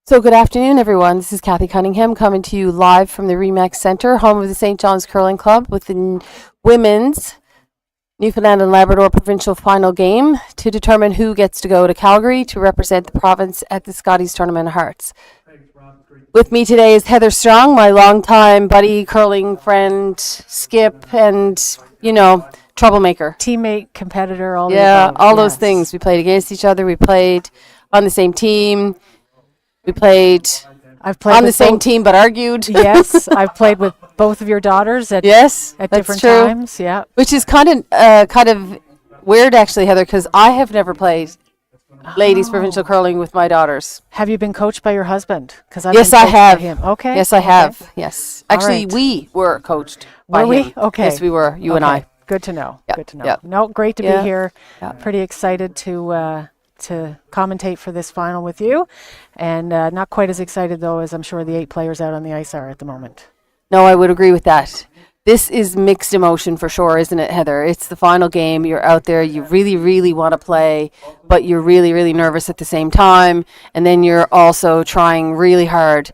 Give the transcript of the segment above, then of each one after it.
So good afternoon, everyone. This is Cathy Cunningham coming to you live from the Remax Centre, home of the St. John's Curling Club, with the women's Newfoundland and Labrador provincial final game to determine who gets to go to Calgary to represent the province at the Scotties Tournament of Hearts. With me today is Heather Strong, my longtime buddy, curling friend, skip, and, troublemaker. Teammate, competitor, all those things. We played against each other. We played on the same team. I've played on the same team, but argued. Yes, I've played with both of your daughters at different times. Yeah, which is kind of weird, actually, Heather, because I have never played ladies provincial curling with my daughters. Have you been coached by your husband? Yes, I have. Him. Okay. Yes, I have. Yes, actually, we were coached by him. Okay. Yes, we were. You and I. Good to know. Yep. Good to know. Yep. No, great to be here. Yep. Pretty excited to commentate for this final with you, and not quite as excited though as I'm sure the 8 players out on the ice are at the moment. No, I would agree with that. This is mixed emotion for sure, isn't it, Heather? It's the final game. You're out there. You really, really want to play, but you're really, really nervous at the same time. And then you're also trying really hard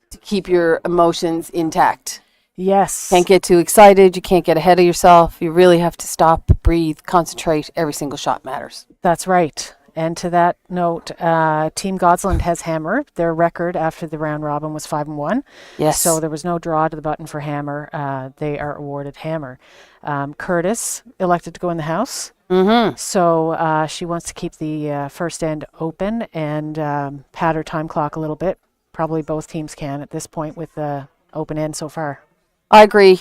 to keep your emotions intact. Yes. Can't get too excited. You can't get ahead of yourself. You really have to stop, breathe, concentrate. Every single shot matters. That's right. And to that note, Team Godsland has Hammer. Their record after the round robin was 5-1. Yes. So there was no draw to the button for Hammer. They are awarded Hammer. Curtis elected to go in the house. Mm-hmm. So she wants to keep the first end open and pad her time clock a little bit. Probably both teams can at this point with the open end so far. I agree.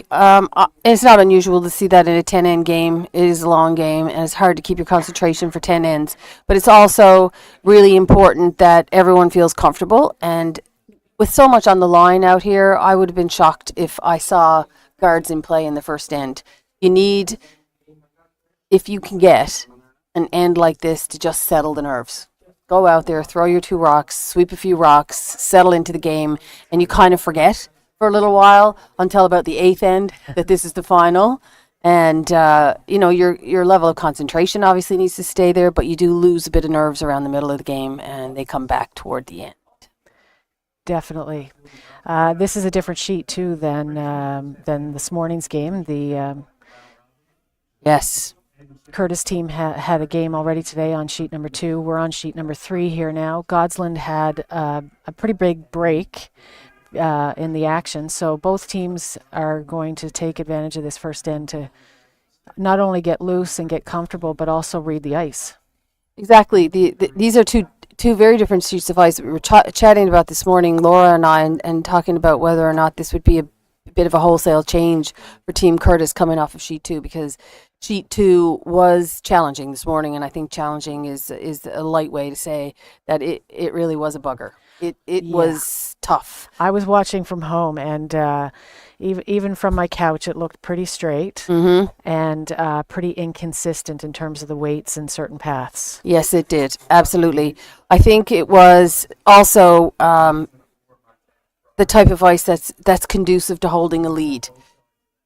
It's not unusual to see that in a 10-end game. It is a long game, and it's hard to keep your concentration for 10 ends. But it's also really important that everyone feels comfortable. And with so much on the line out here, I would have been shocked if I saw guards in play in the first end. You need, if you can get an end like this, to just settle the nerves. Go out there, throw your 2 rocks, sweep a few rocks, settle into the game, and you kind of forget for a little while until about the 8th end that this is the final. And, your level of concentration obviously needs to stay there, but you do lose a bit of nerves around the middle of the game, and they come back toward the end. Definitely. This is a different sheet, too, than this morning's game. Yes. Curtis team had a game already today on sheet number 2. We're on sheet number 3 here now. Godsland had a pretty big break in the action, so both teams are going to take advantage of this first end to not only get loose and get comfortable, but also read the ice. Exactly. These are two very different sheets of ice. We were chatting about this morning, Laura and I, and talking about whether or not this would be a bit of a wholesale change for Team Curtis coming off of sheet 2, because sheet 2 was challenging this morning, and I think challenging is a light way to say that it really was a bugger. It was tough. I was watching from home, and even from my couch, it looked pretty straight and pretty inconsistent in terms of the weights and certain paths. Yes, it did. Absolutely. I think it was also the type of ice that's conducive to holding a lead.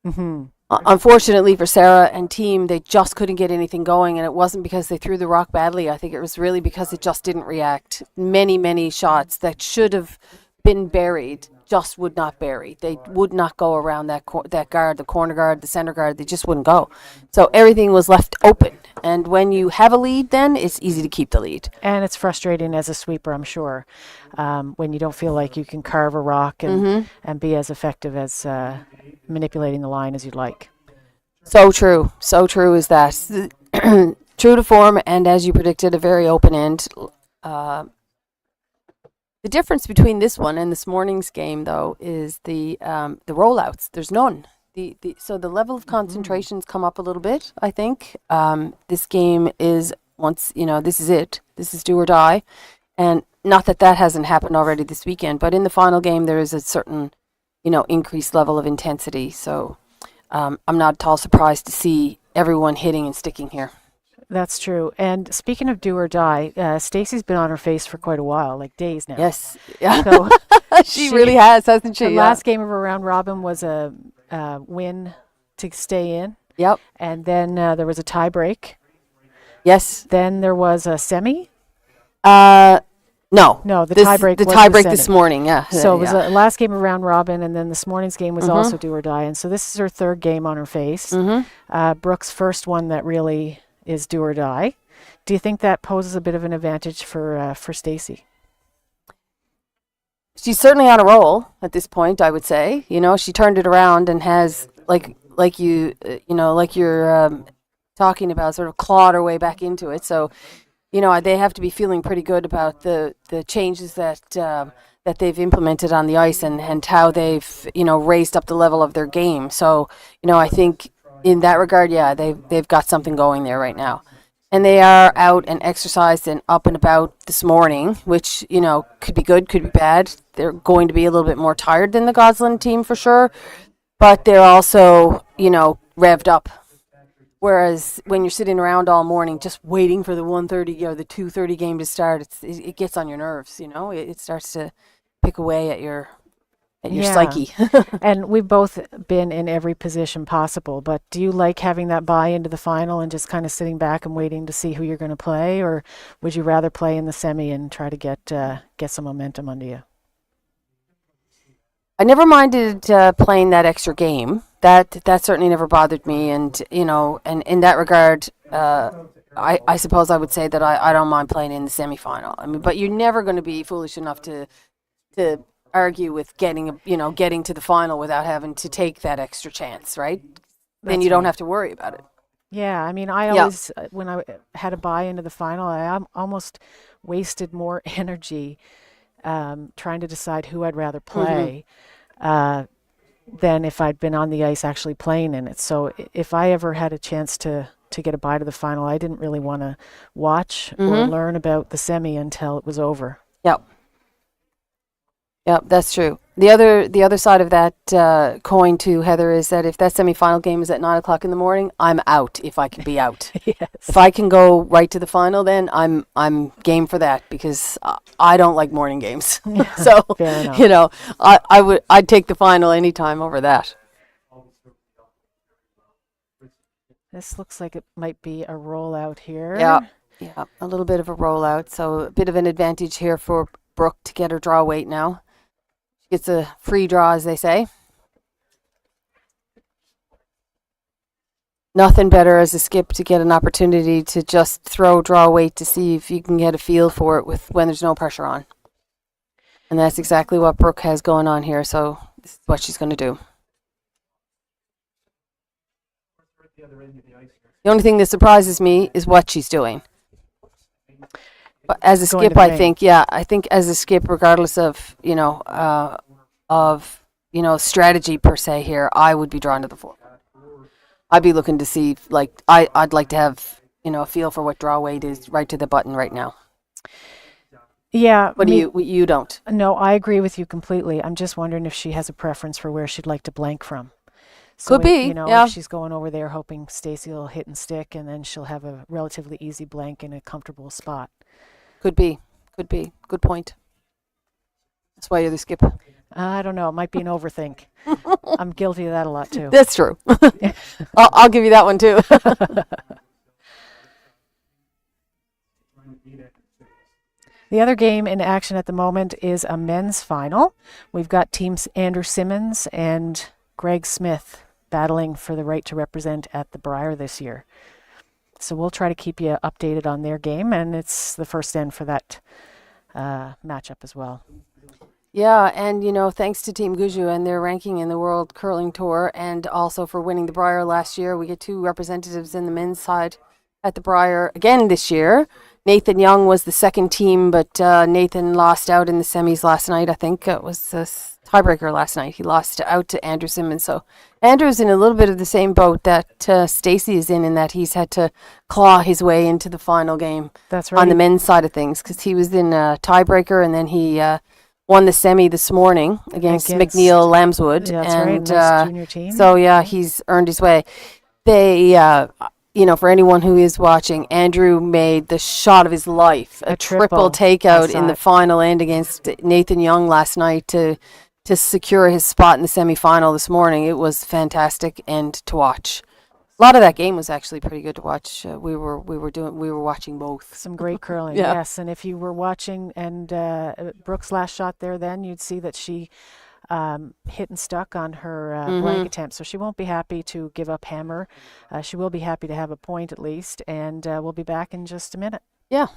Mm-hmm. Unfortunately for Sarah and team, they just couldn't get anything going, and it wasn't because they threw the rock badly. I think it was really because it just didn't react. Many shots that should have been buried just would not bury. They would not go around that guard, the corner guard, the center guard. They just wouldn't go. So everything was left open. And when you have a lead, then it's easy to keep the lead. And it's frustrating as a sweeper, I'm sure, when you don't feel like you can carve a rock and be as effective as manipulating the line as you'd like. So true is that. True to form, and as you predicted, a very open end. The difference between this one and this morning's game, though, is the rollouts. There's none. So the level of concentrations come up a little bit, I think. This game is, this is it. This is do or die. And not that hasn't happened already this weekend, but in the final game there is a certain, increased level of intensity. So I'm not at all surprised to see everyone hitting and sticking here. That's true. And speaking of do or die, Stacey's been on her face for quite a while, like days now. Yes. Yeah. So she really has, hasn't she? The last game of her round robin was a win to stay in. Yep. And then there was a tie break. Yes. Then there was a semi. No, No. No, the tiebreak The was tiebreak the this semi. morning, yeah. So it was yeah. the last game of round robin, and then this morning's game was also do or die. And so this is her third game on her face. Brooke's first one that really is do or die. Do you think that poses a bit of an advantage for Stacey? She's certainly on a roll at this point, I would say. You know, she turned it around and has, like you, like you're talking about, sort of clawed her way back into it. So, you know, they have to be feeling pretty good about the changes that that they've implemented on the ice and how they've, you know, raised up the level of their game. So, you know, I think in that regard, yeah, they've got something going there right now. And they are out and exercised and up and about this morning, which, you know, could be good, could be bad. They're going to be a little bit more tired than the Godsland team for sure, but they're also, you know, revved up. Whereas when you're sitting around all morning just waiting for the 1:30 or the 2:30 game to start, it gets on your nerves, you know. It starts to pick away at your psyche. And we've both been in every position possible, but do you like having that buy into the final and just kind of sitting back and waiting to see who you're going to play, or would you rather play in the semi and try to get some momentum under you? I never minded playing that extra game. That certainly never bothered me, and you know, and in that regard, I suppose I would say that I don't mind playing in the semifinal. I mean, but you're never going to be foolish enough to argue with getting to the final without having to take that extra chance, right? Then you don't have to worry about it. Yeah, I mean, I always, when I had a buy into the final, I almost wasted more energy trying to decide who I'd rather play than if I'd been on the ice actually playing in it. So if I ever had a chance to get a bye to the final, I didn't really want to watch or learn about the semi until it was over. Yep. Yep, that's true. The other side of that coin too, Heather, is that if that semifinal game is at 9:00 in the morning, I'm out if I can be out. Yes. If I can go right to the final, then I'm game for that, because I don't like morning games. So you know, I'd take the final anytime over that. This looks like it might be a rollout here. Yeah, a little bit of a rollout. So a bit of an advantage here for Brooke to get her draw weight now. It's a free draw, as they say. Nothing better as a skip to get an opportunity to just throw draw weight to see if you can get a feel for it when there's no pressure on. And that's exactly what Brooke has going on here, so this is what she's going to do. The only thing that surprises me is what she's doing. But as a skip, I think as a skip, regardless of strategy per se here, I would be drawn to the fore. I'd be looking to see, like, I'd like to have, a feel for what draw weight is right to the button right now. Yeah. But you don't? No, I agree with you completely. I'm just wondering if she has a preference for where she'd like to blank from. So could be, if she's going over there hoping Stacey will hit and stick, and then she'll have a relatively easy blank in a comfortable spot. Could be. Good point. That's why you're the skip. I don't know. It might be an overthink. I'm guilty of that a lot too. That's true. I'll give you that one too. The other game in action at the moment is a men's final. We've got teams Andrew Simmons and Greg Smith battling for the right to represent at the Briar this year. So we'll try to keep you updated on their game, and it's the first end for that matchup as well. Yeah, and thanks to Team Guju and their ranking in the World Curling Tour, and also for winning the Briar last year, we get two representatives in the men's side at the Briar again this year. Nathan Young was the second team, but Nathan lost out in the semis last night. I think it was a tiebreaker last night. He lost out to Andrew Simmons. So Andrew's in a little bit of the same boat that Stacey is in that he's had to claw his way into the final game. That's right. On the men's side of things, because he was in a tiebreaker, and then he won the semi this morning against McNeil Lambswood. Yeah, that's right. Nice junior team. So yeah, he's earned his way. They for anyone who is watching, Andrew made the shot of his life, a triple takeout in the final end against Nathan Young last night to secure his spot in the semifinal this morning. It was fantastic and to watch. A lot of that game was actually pretty good to watch. We were watching both. Some great curling, Yeah. yes. And if you were watching and Brooke's last shot there, then you'd see that she hit and stuck on her blank attempt. So she won't be happy to give up hammer. She will be happy to have a point at least. And we'll be back in just a minute. Yeah.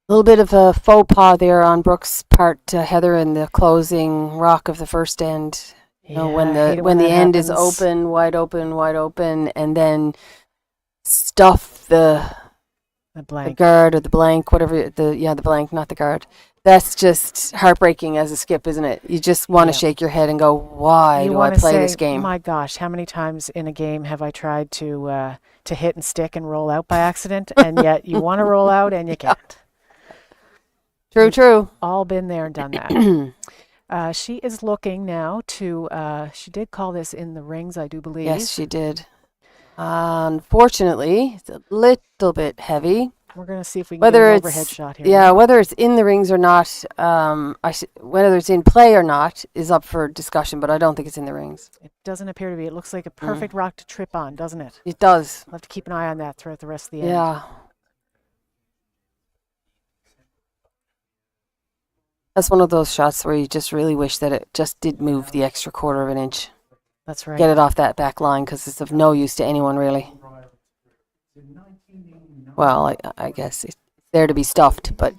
A little bit of a faux pas there on Brooke's part, Heather, in the closing rock of the first end. You know, when the end is open, wide open, and then stuff the blank. guard or the blank, whatever the blank, not the guard. That's just heartbreaking as a skip, isn't it? You just want to shake your head and go, why do I play this game? My gosh, how many times in a game have I tried to hit and stick and roll out by accident, and yet you want to roll out and you can't. True. All been there and done that. She is looking now to, she did call this in the rings, I do believe. Yes, she did. Unfortunately, it's a little bit heavy. We're going to see if we can get an overhead shot here. Yeah, whether it's in the rings or not, whether it's in play or not is up for discussion, but I don't think it's in the rings. It doesn't appear to be. It looks like a perfect rock to trip on, doesn't it? It does. We'll have to keep an eye on that throughout the rest of the end. Yeah. That's one of those shots where you just really wish that it just did move the extra quarter of an inch. That's right. Get it off that back line, because it's of no use to anyone, really. Well, I guess it's there to be stuffed, but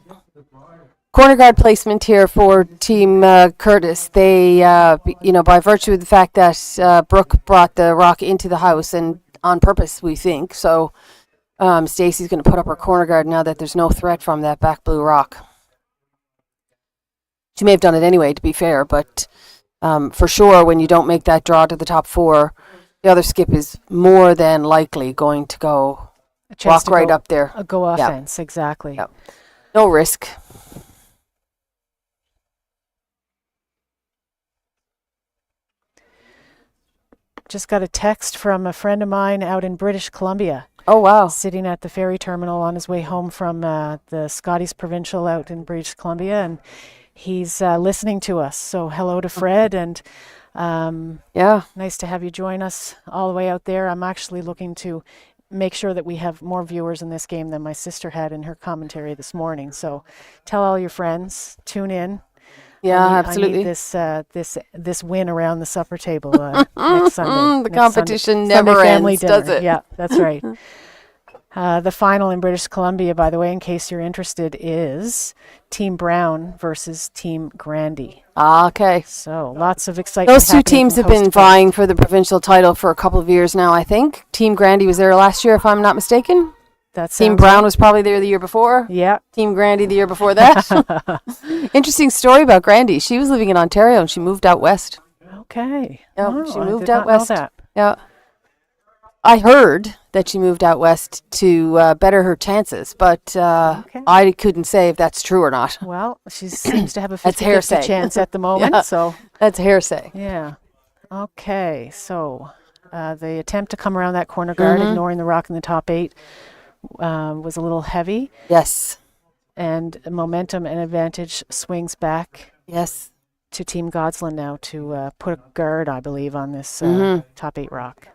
corner guard placement here for Team Curtis. They, by virtue of the fact that Brooke brought the rock into the house, and on purpose, we think, so Stacey's going to put up her corner guard now that there's no threat from that back blue rock. She may have done it anyway, to be fair, but for sure, when you don't make that draw to the top four, the other skip is more than likely going to go walk right up there. Go offense, exactly. Yep. No risk. Just got a text from a friend of mine out in British Columbia. Oh, wow. Sitting at the ferry terminal on his way home from the Scotties Provincial out in British Columbia, and he's listening to us. So hello to Fred, and nice to have you join us all the way out there. I'm actually looking to make sure that we have more viewers in this game than my sister had in her commentary this morning. So tell all your friends, tune in. Yeah, absolutely. I need this win around the supper table next Sunday. The competition never ends, does it? Yeah, that's right. The final in British Columbia, by the way, in case you're interested, is Team Brown versus Team Grandy. Okay. So lots of excitement. Those two teams have been vying for the provincial title for a couple of years now, I think. Team Grandy was there last year, if I'm not mistaken. Team Brown was probably there the year before. Yeah. Team Grandy the year before that. Interesting story about Grandy. She was living in Ontario and she moved out west. Okay. Yeah, she moved out west. Know that. Yeah. I heard that she moved out west to better her chances, but I couldn't say if that's true or not. Well, she seems to have a 50-50 chance at the moment. Yeah, so that's hearsay. Yeah. Okay. So the attempt to come around that corner guard, ignoring the rock in the top 8, was a little heavy. Yes. And momentum and advantage swings back. Yes. To Team Godsland now to put a guard, I believe, on this top 8 rock.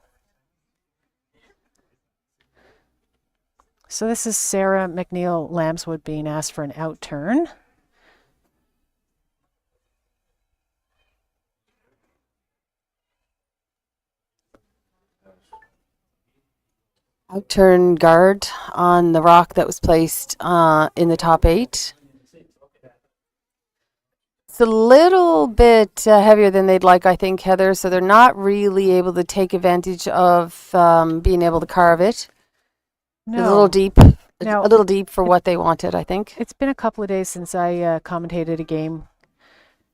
So this is Sarah McNeil Lambswood being asked for an out turn. Out turn guard on the rock that was placed in the top 8. It's a little bit heavier than they'd like, I think, Heather. So they're not really able to take advantage of being able to carve it. It's a little No. deep, Now, a little deep for what they wanted, I think. it's been a couple of days since I commentated a game,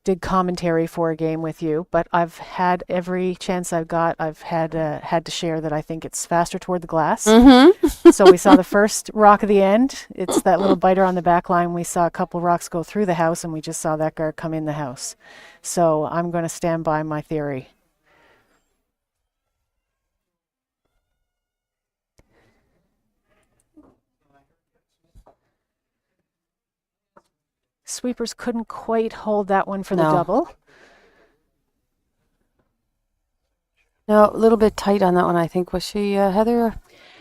did commentary for a game with you, but I've had every chance I've got, I've had to share that I think it's faster toward the glass. Mm-hmm. So we saw the first rock of the end. It's that little biter on the back line. We saw a couple rocks go through the house, and we just saw that guard come in the house. So I'm going to stand by my theory. Sweepers couldn't quite hold that one for the No. double. No, a little bit tight on that one, I think. Was she, Heather?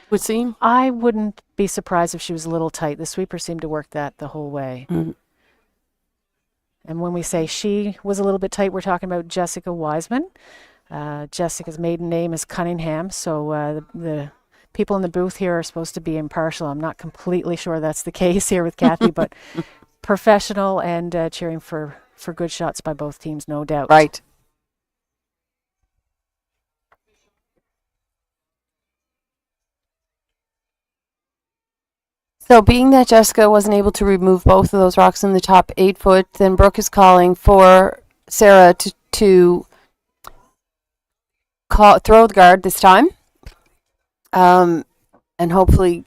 Would seem. I wouldn't be surprised if she was a little tight. The sweeper seemed to work that the whole way. Mm. And when we say she was a little bit tight, we're talking about Jessica Wiseman. Jessica's maiden name is Cunningham, so the people in the booth here are supposed to be impartial. I'm not completely sure that's the case here with Cathy, but professional and cheering for good shots by both teams, no doubt. Right. So being that Jessica wasn't able to remove both of those rocks in the top 8 foot, then Brooke is calling for Sarah to throw the guard this time. And hopefully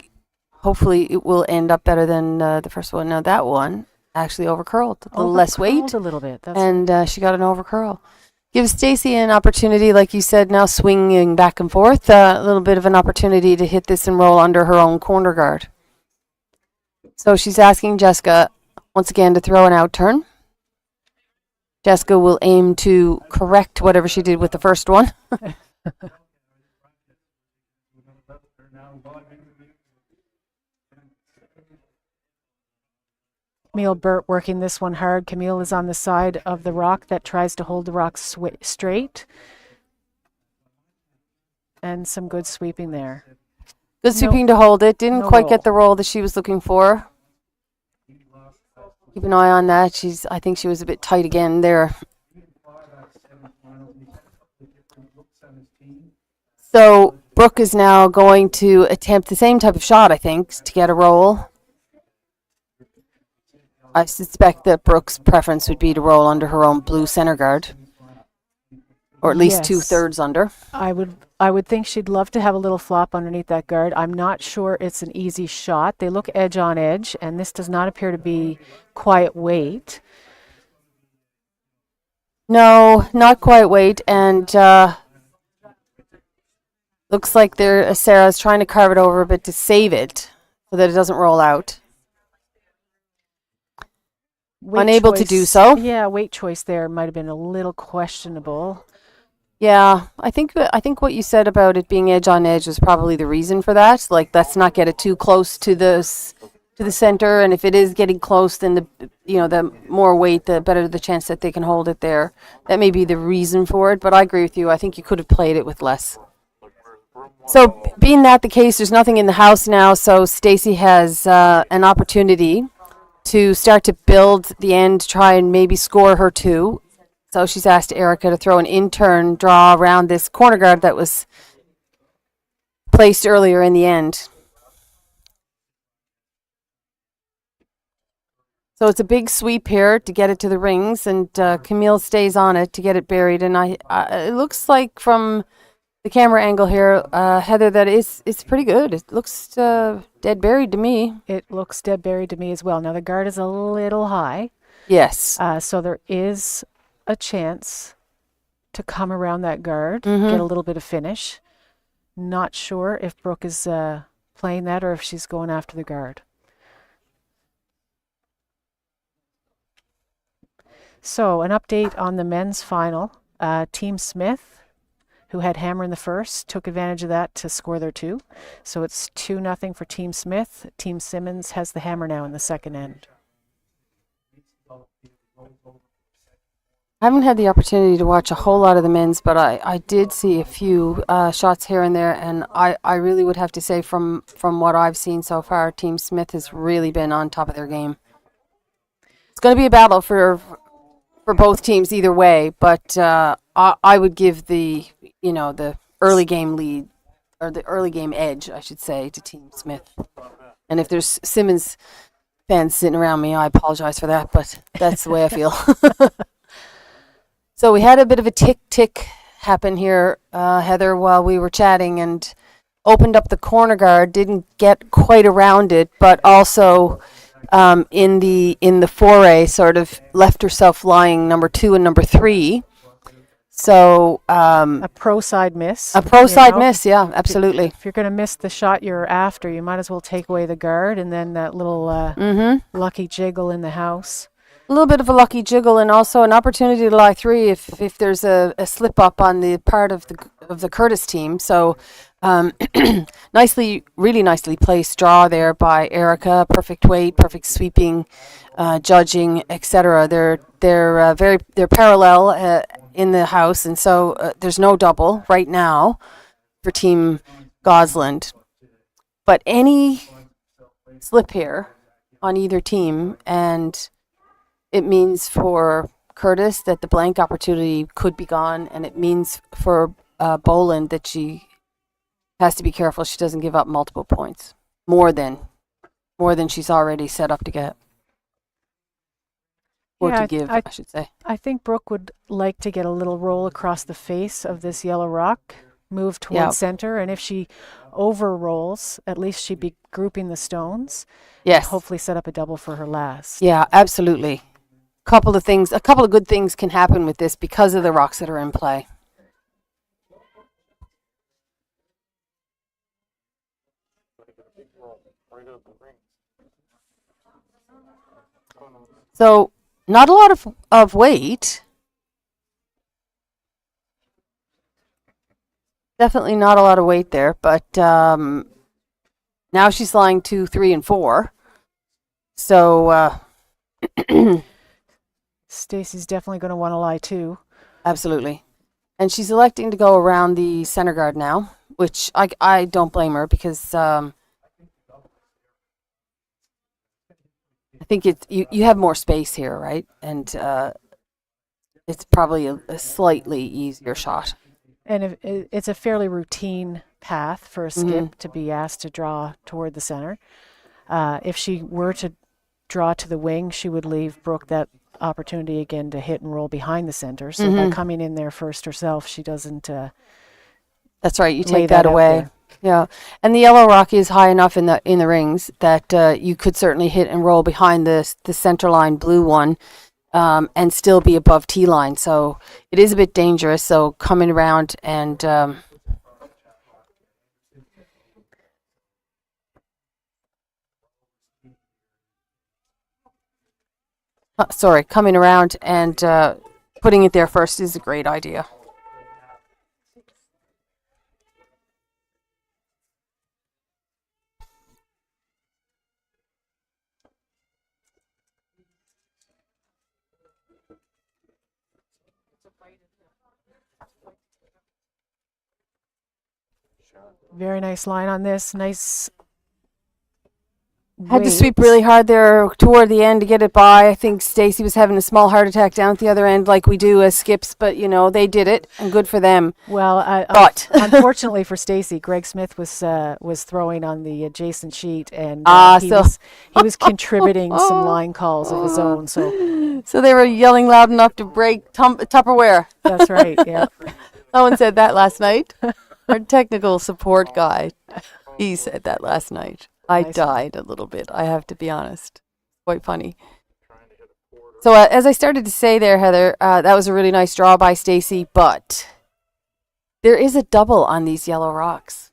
it will end up better than the first one. Now that one actually overcurled, a little less weight, a little bit. and she got an overcurl. Gives Stacy an opportunity, like you said, now swinging back and forth, a little bit of an opportunity to hit this and roll under her own corner guard. So she's asking Jessica once again to throw an out turn. Jessica will aim to correct whatever she did with the first one. Camille Burt working this one hard. Camille is on the side of the rock that tries to hold the rock straight. And some good sweeping there. Good sweeping to hold it. Didn't No quite roll. get the roll that she was looking for. Keep an eye on that. I think she was a bit tight again there. So Brooke is now going to attempt the same type of shot, I think, to get a roll. I suspect that Brooke's preference would be to roll under her own blue center guard, or at least Yes. 2/3 under. I would think she'd love to have a little flop underneath that guard. I'm not sure it's an easy shot. They look edge on edge, and this does not appear to be quiet weight. No, not quite weight, and looks like Sarah's trying to carve it over a bit to save it so that it doesn't roll out. Weight Unable to choice- do so. Yeah, weight choice there might have been a little questionable. Yeah, I think what you said about it being edge on edge was probably the reason for that. Like, let's not get it too close to the center, and if it is getting close, then the more weight, the better the chance that they can hold it there. That may be the reason for it, but I agree with you. I think you could have played it with less. So, being that the case, there's nothing in the house now, so Stacy has an opportunity to start to build the end, try and maybe score her 2. So she's asked Erica to throw an in-turn draw around this corner guard that was placed earlier in the end. So it's a big sweep here to get it to the rings, and Camille stays on it to get it buried. And it looks like from the camera angle here, Heather, that it's pretty good. It looks dead buried to me. It looks dead buried to me as well. Now the guard is a little high. Yes. So there is a chance to come around that guard, Mhm. get a little bit of finish. Not sure if Brooke is playing that or if she's going after the guard. So an update on the men's final. Team Smith, who had hammer in the first, took advantage of that to score their 2. So it's 2-0 for Team Smith. Team Simmons has the hammer now in the second end. I haven't had the opportunity to watch a whole lot of the men's, but I did see a few shots here and there, and I really would have to say from what I've seen so far, Team Smith has really been on top of their game. It's going to be a battle for for both teams either way, but I would give the early game lead, or the early game edge, I should say, to Team Smith. And if there's Simmons fans sitting around me, I apologize for that, but that's the way I feel. So we had a bit of a tick happen here, Heather, while we were chatting, and opened up the corner guard, didn't get quite around it, but also in the foray sort of left herself lying number 2 and number 3. So A pro side miss. a pro side miss, yeah, absolutely. If you're going to miss the shot you're after, you might as well take away the guard, and then that little lucky jiggle in the house. A little bit of a lucky jiggle, and also an opportunity to lie 3 if there's a slip up on the part of the Curtis team. So really nicely placed draw there by Erica. Perfect weight, perfect sweeping, judging, etc. They're parallel in the house, and so there's no double right now for Team Godsland. But any slip here on either team, and it means for Curtis that the blank opportunity could be gone, and it means for Boland that she has to be careful she doesn't give up multiple points, more than she's already set up to get. Or to give, I should say. I think Brooke would like to get a little roll across the face of this yellow rock, move towards center, and if she over rolls, at least she'd be grouping the stones. Yes. And hopefully set up a double for her last. Yeah, absolutely. A couple of good things can happen with this because of the rocks that are in play. So not a lot of weight. Definitely not a lot of weight there, but now she's lying 2, 3, and 4. So Stacy's definitely going to want to lie too. Absolutely. And she's electing to go around the center guard now, which I don't blame her, because I think you have more space here, right? And it's probably a slightly easier shot. And it's a fairly routine path for a skip to be asked to draw toward the center. If she were to draw to the wing, she would leave Brooke that opportunity again to hit and roll behind the center. So by coming in there first herself, she doesn't. That's right. You take that away. Yeah, and the yellow rock is high enough in the rings that you could certainly hit and roll behind the center line blue one, and still be above T line. So it is a bit dangerous. So coming around and coming around and putting it there first is a great idea. Very nice line on this. Nice. Had to sweep really hard there toward the end to get it by. I think Stacy was having a small heart attack down at the other end, like we do as skips, but they did it, and good for them. Well, but unfortunately for Stacy, Greg Smith was throwing on the adjacent sheet, and he was contributing some line calls of his own. So they were yelling loud enough to break Tupperware. That's right. Yeah. Someone said that last night. Our technical support guy, he said that last night. I died a little bit, I have to be honest. Quite funny. So as I started to say there, Heather, that was a really nice draw by Stacy, but there is a double on these yellow rocks.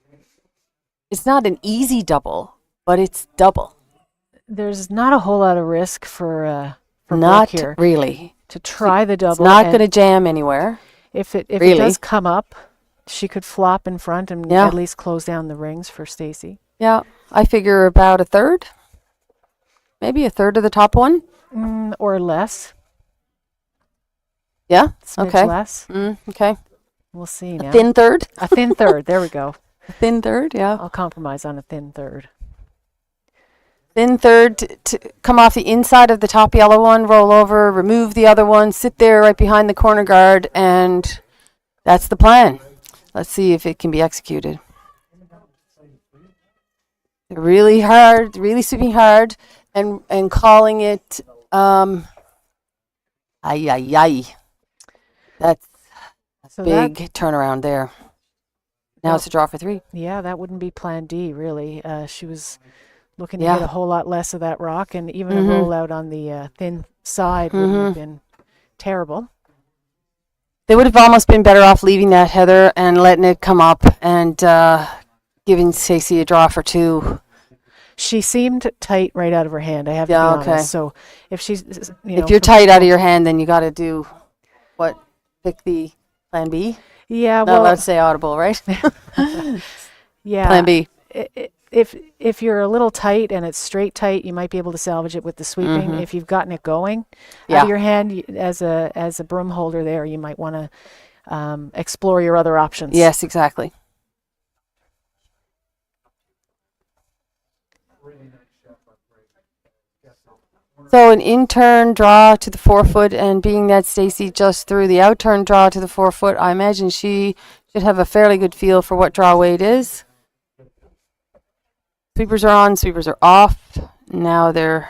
It's not an easy double, but it's double. There's not a whole lot of risk for not Brooke here really to try the double. It's not going to jam anywhere. If it really does come up, she could flop in front and at least close down the rings for Stacy. Yeah, I figure about a third, maybe a third of the top one, or less. Yeah, Smidge okay. Less. Okay. We'll see now. A thin third. A thin third. There we go. A thin third. Yeah. I'll compromise on a thin third. Thin third to come off the inside of the top yellow one, roll over, remove the other one, sit there right behind the corner guard, and that's the plan. Let's see if it can be executed. Really hard, really sweeping hard, and calling it ay ay ay. That's So big turnaround there. Now it's a draw for 3. Yeah, that wouldn't be plan D, really. She was looking to Yeah. hit a whole lot less of that rock, and even a rollout on the thin side would have been terrible. They would have almost been better off leaving that, Heather, and letting it come up and giving Stacey a draw for 2. She seemed tight right out of her hand, I have to Yeah, be okay. honest. So if she's, you know, If you're tight out of your hand, then you got to do what? Pick the plan B? yeah, Not well, allowed to say audible, right? yeah. Plan B. If you're a little tight and it's straight tight, you might be able to salvage it with the sweeping. If you've gotten it going out of your hand as a broom holder, there you might want to explore your other options. Yes, exactly. So an in-turn draw to the 4-foot, and being that Stacey just threw the out-turn draw to the 4-foot, I imagine she should have a fairly good feel for what draw weight is. Sweepers are on, sweepers are off. Now they're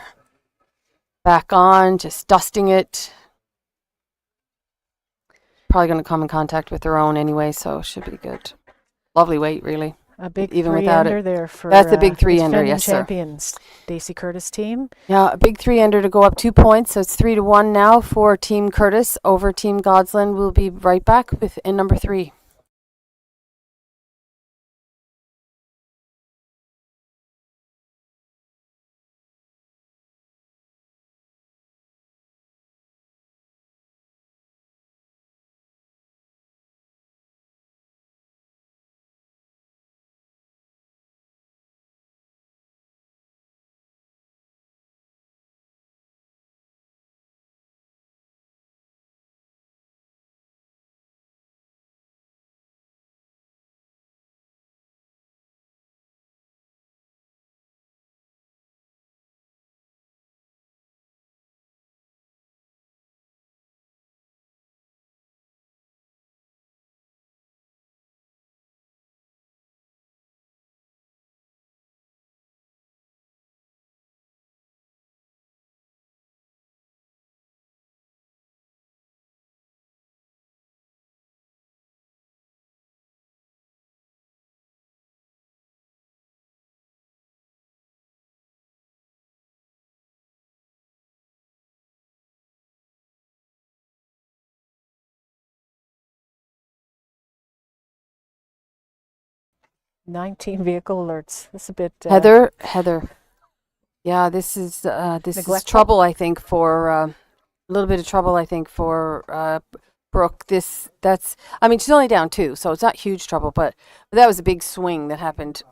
back on, just dusting it. Probably going to come in contact with their own anyway, so should be good. Lovely weight, really. A big Even without three-ender it. there for That's a big three-ender, defending yes, sir. champions Stacey Curtis team. Yeah, a big 3-ender to go up 2 points, so it's 3-1 now for Team Curtis over Team Godsland. We'll be right back with in number 3. Nineteen vehicle alerts. That's a bit Heather. Yeah, this is Neglectful? trouble, I think, for a little bit of trouble, I think, for Brooke. She's only down 2, so it's not huge trouble, but that was a big swing that happened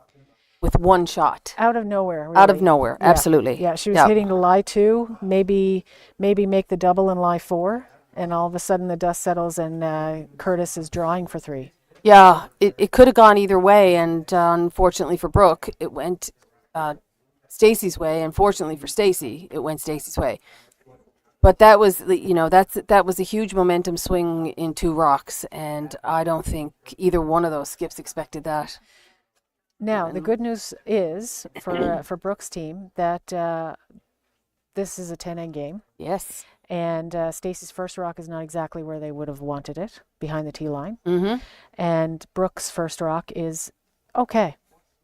with one shot. out of nowhere. Out of really. nowhere, Yeah. absolutely. Yeah, she was Yeah. hitting the lie 2, maybe make the double and lie 4, and all of a sudden the dust settles and Curtis is drawing for 3. Yeah, it could have gone either way, and unfortunately for Brooke, it went Stacey's way. Unfortunately for Stacey, it went Stacey's way. But that was, that was a huge momentum swing in 2 rocks, and I don't think either one of those skips expected that. Now, the good news is for Brooks' team that this is a 10-end game, Yes. and Stacey's first rock is not exactly where they would have wanted it, behind the tee line, Mm-hmm. and Brooks' first rock is okay.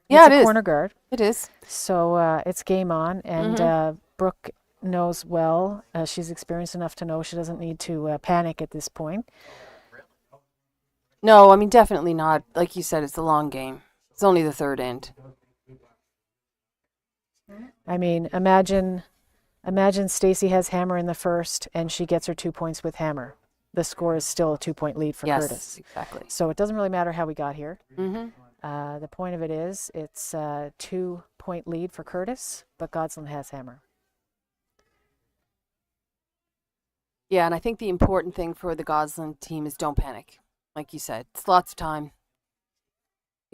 Yeah, It's it a is. corner guard, It is. so it's game on, and Brooke knows well. She's experienced enough to know she doesn't need to panic at this point. No, I mean, definitely not. Like you said, it's a long game. It's only the 3rd end. I mean, imagine Stacey has hammer in the first, and she gets her 2 points with hammer. The score is still a 2-point lead for Yes, Curtis. exactly. So it doesn't really matter how we got here. Mm-hmm. The point of it is, it's a 2-point lead for Curtis, but Godsland has hammer. Yeah, and I think the important thing for the Godsland team is don't panic. Like you said, it's lots of time.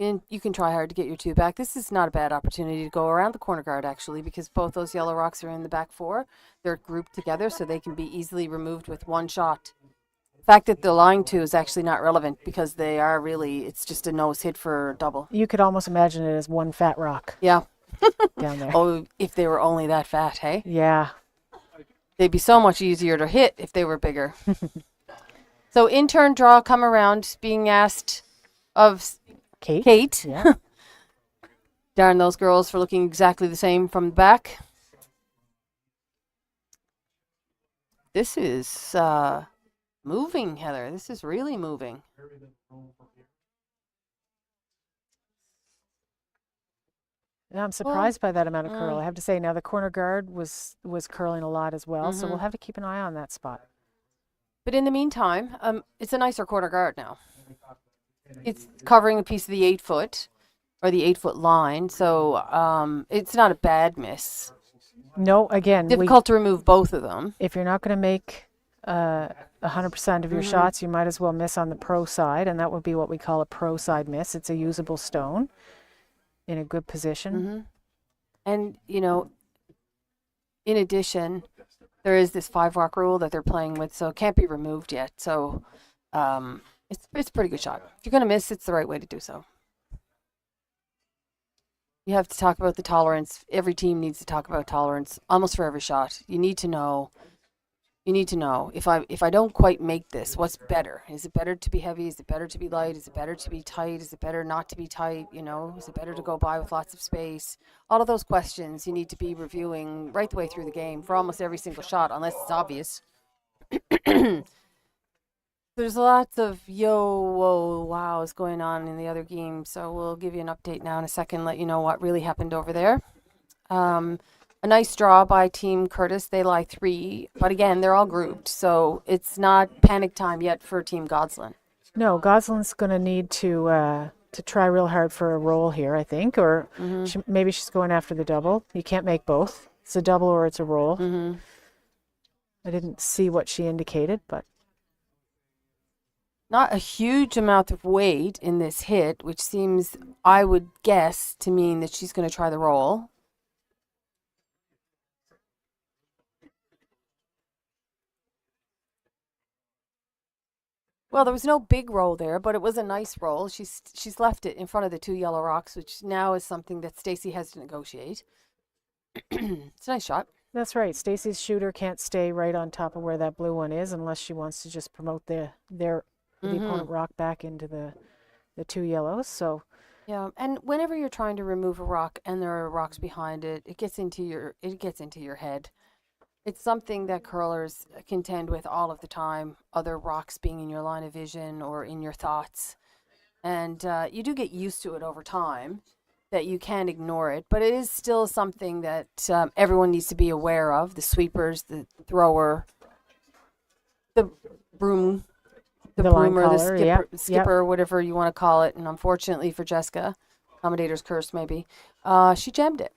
And you can try hard to get your 2 back. This is not a bad opportunity to go around the corner guard, actually, because both those yellow rocks are in the back 4. They're grouped together, so they can be easily removed with 1 shot. The fact that they're lying to is actually not relevant because they are really, it's just a nose hit for double. You could almost imagine it as one fat rock Yeah. down there. Oh, if they were only that fat, hey? Yeah. They'd be so much easier to hit if they were bigger. So in turn draw, come around, being asked of Kate. Yeah. Darn those girls for looking exactly the same from the back. This is moving, Heather. This is really moving. Yeah, I'm surprised by that amount of curl. I have to say, now the corner guard was curling a lot as well, so we'll have to keep an eye on that spot. But in the meantime, it's a nicer corner guard now. It's covering a piece of the 8-foot or the 8-foot line, so it's not a bad miss. No, again, Difficult to remove both of them. if you're not going to make 100% of your shots, you might as well miss on the pro side, and that would be what we call a pro side miss. It's a usable stone in a good position. And, you know, in addition, there is this 5 rock rule that they're playing with, so it can't be removed yet. So it's a pretty good shot. If you're going to miss, it's the right way to do so. You have to talk about the tolerance. Every team needs to talk about tolerance almost for every shot. You need to know if I don't quite make this, what's better? Is it better to be heavy? Is it better to be light? Is it better to be tight? Is it better not to be tight? You know, is it better to go by with lots of space? All of those questions you need to be reviewing right the way through the game for almost every single shot, unless it's obvious. There's lots of whoa, wows going on in the other game, so we'll give you an update now in a second, let you know what really happened over there. A nice draw by Team Curtis. They lie 3, but again, they're all grouped, so it's not panic time yet for Team Godsland. No, Godsland's going to need to try real hard for a roll here, I think, or maybe she's going after the double. You can't make both. It's a double or it's a roll. I didn't see what she indicated, but Not a huge amount of weight in this hit, which seems, I would guess, to mean that she's going to try the roll. Well, there was no big roll there, but it was a nice roll. She's left it in front of the 2 yellow rocks, which now is something that Stacy has to negotiate. It's a nice shot. that's right. Stacy's shooter can't stay right on top of where that blue one is unless she wants to just promote the opponent rock back into the 2 yellows. So Yeah, and whenever you're trying to remove a rock and there are rocks behind it, it gets into your head. It's something that curlers contend with all of the time, other rocks being in your line of vision or in your thoughts. And you do get used to it over time, that you can't ignore it. But it is still something that everyone needs to be aware of. The sweepers, the thrower, the broom, the line broomer, the caller, skipper, whatever you want to call it. And unfortunately for Jessica, accommodator's curse maybe, she jammed it.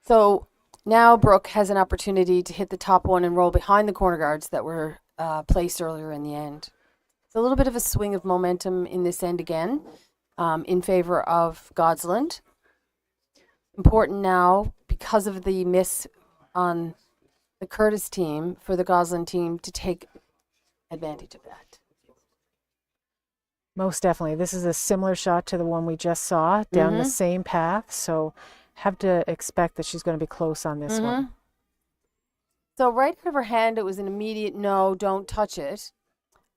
So now Brooke has an opportunity to hit the top one and roll behind the corner guards that were placed earlier in the end. It's a little bit of a swing of momentum in this end again, in favor of Godsland. Important now, because of the miss on the Curtis team, for the Godsland team to take advantage of that. most definitely. This is a similar shot to the one we just saw down the same path. So have to expect that she's going to be close on this one. So right out of her hand, it was an immediate no, don't touch it.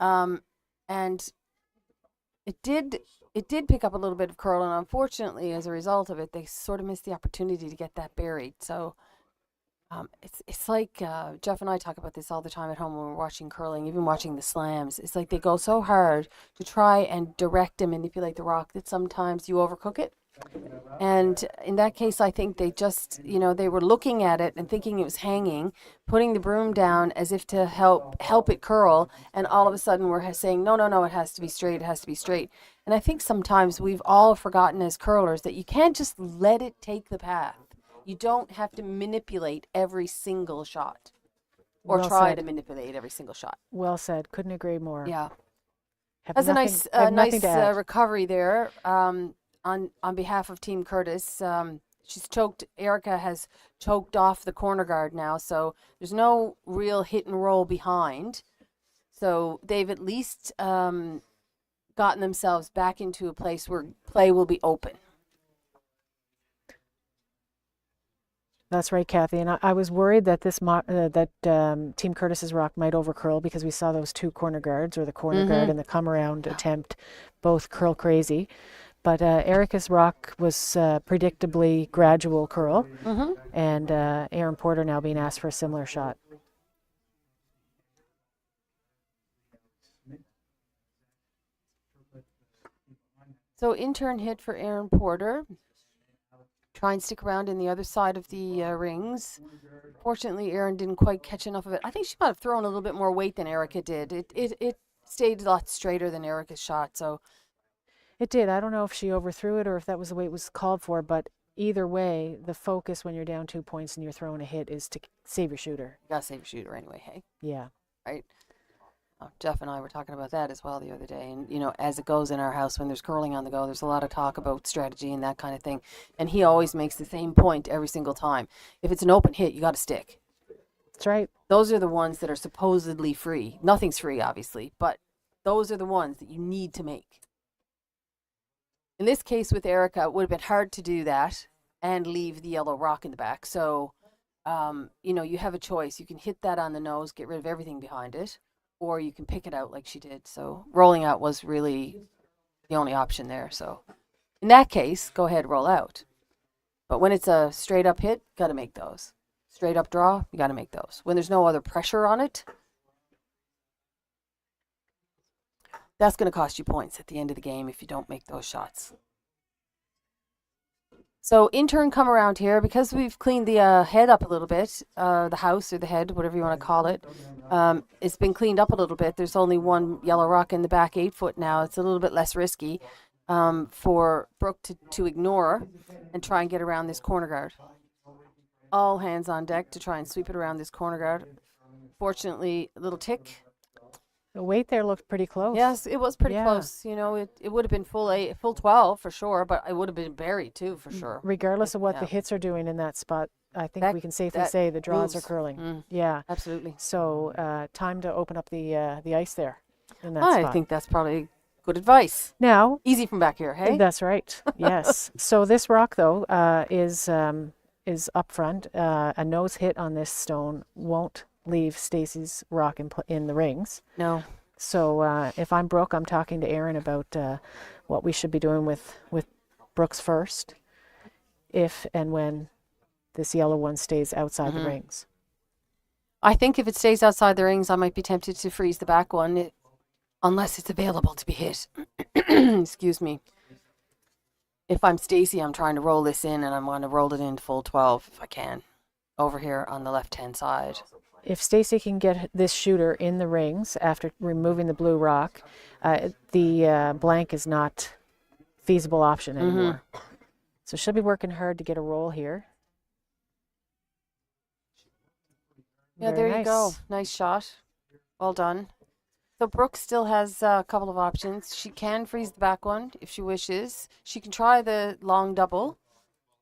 And it did pick up a little bit of curl, and unfortunately, as a result of it, they sort of missed the opportunity to get that buried. So it's like Jeff and I talk about this all the time at home when we're watching curling, even watching the slams. It's like they go so hard to try and direct and manipulate the rock that sometimes you overcook it. And in that case, I think they just, they were looking at it and thinking it was hanging, putting the broom down as if to help it curl, and all of a sudden we're saying, no, it has to be straight, it has to be straight. And I think sometimes we've all forgotten as curlers that you can't just let it take the path. You don't have to manipulate every single shot or Well try said. to manipulate every single shot. Well said. Couldn't agree more. Yeah. Have That's nothing- a have nothing nice to add. recovery there. on behalf of Team Curtis. Erica has choked off the corner guard now, so there's no real hit and roll behind. So they've at least gotten themselves back into a place where play will be open. That's right, Cathy. And I was worried that Team Curtis's rock might overcurl because we saw those two corner guards, or the corner guard and the come around attempt, both curl crazy. But Erica's rock was predictably gradual curl, and Aaron Porter now being asked for a similar shot. So in-turn hit for Aaron Porter. Try and stick around in the other side of the rings. Fortunately, Aaron didn't quite catch enough of it. I think she might have thrown a little bit more weight than Erica did. It stayed a lot straighter than Erica's shot. So it did. I don't know if she overthrew it or if that was the way it was called for, but either way, the focus when you're down 2 points and you're throwing a hit is to save your shooter. You gotta save your shooter anyway, hey? Yeah. Right? Jeff and I were talking about that as well the other day. And, as it goes in our house, when there's curling on the go, there's a lot of talk about strategy and that kind of thing. And he always makes the same point every single time. If it's an open hit, you got to stick. That's right. Those are the ones that are supposedly free. Nothing's free, obviously, but those are the ones that you need to make. In this case with Erica, it would have been hard to do that and leave the yellow rock in the back. So, you have a choice. You can hit that on the nose, get rid of everything behind it, or you can pick it out like she did. So rolling out was really the only option there. So in that case, go ahead, roll out. But when it's a straight up hit, got to make those. Straight up draw, you got to make those. When there's no other pressure on it, that's going to cost you points at the end of the game if you don't make those shots. So in turn, come around here, because we've cleaned the head up a little bit, the house or the head, whatever you want to call it. It's been cleaned up a little bit. There's only one yellow rock in the back 8 foot now. It's a little bit less risky for Brooke to ignore and try and get around this corner guard. All hands on deck to try and sweep it around this corner guard. Fortunately, a little tick. The weight there looked pretty close. Yes, it was pretty close. It would have been full 12 for sure, but it would have been buried too for sure. Regardless of what the hits are doing in that spot, I think we can safely say the draws are curling. Yeah, absolutely. So time to open up the ice there in that spot. I think that's probably good advice. Now, easy from back here, hey? That's right. Yes. So this rock though is up front. A nose hit on this stone won't leave Stacy's rock in the rings. No. So if I'm Brooke, I'm talking to Aaron about what we should be doing with Brooks first, if and when this yellow one stays outside the rings. I think if it stays outside the rings, I might be tempted to freeze the back one, unless it's available to be hit. Excuse me. If I'm Stacy, I'm trying to roll this in, and I'm going to roll it into full 12 if I can, over here on the left-hand side. If Stacy can get this shooter in the rings after removing the blue rock, the blank is not a feasible option anymore. So she'll be working hard to get a roll here. Yeah, Very there you go. Nice shot. Well done. So Brooke still has a couple of options. She can freeze the back one if she wishes. She can try the long double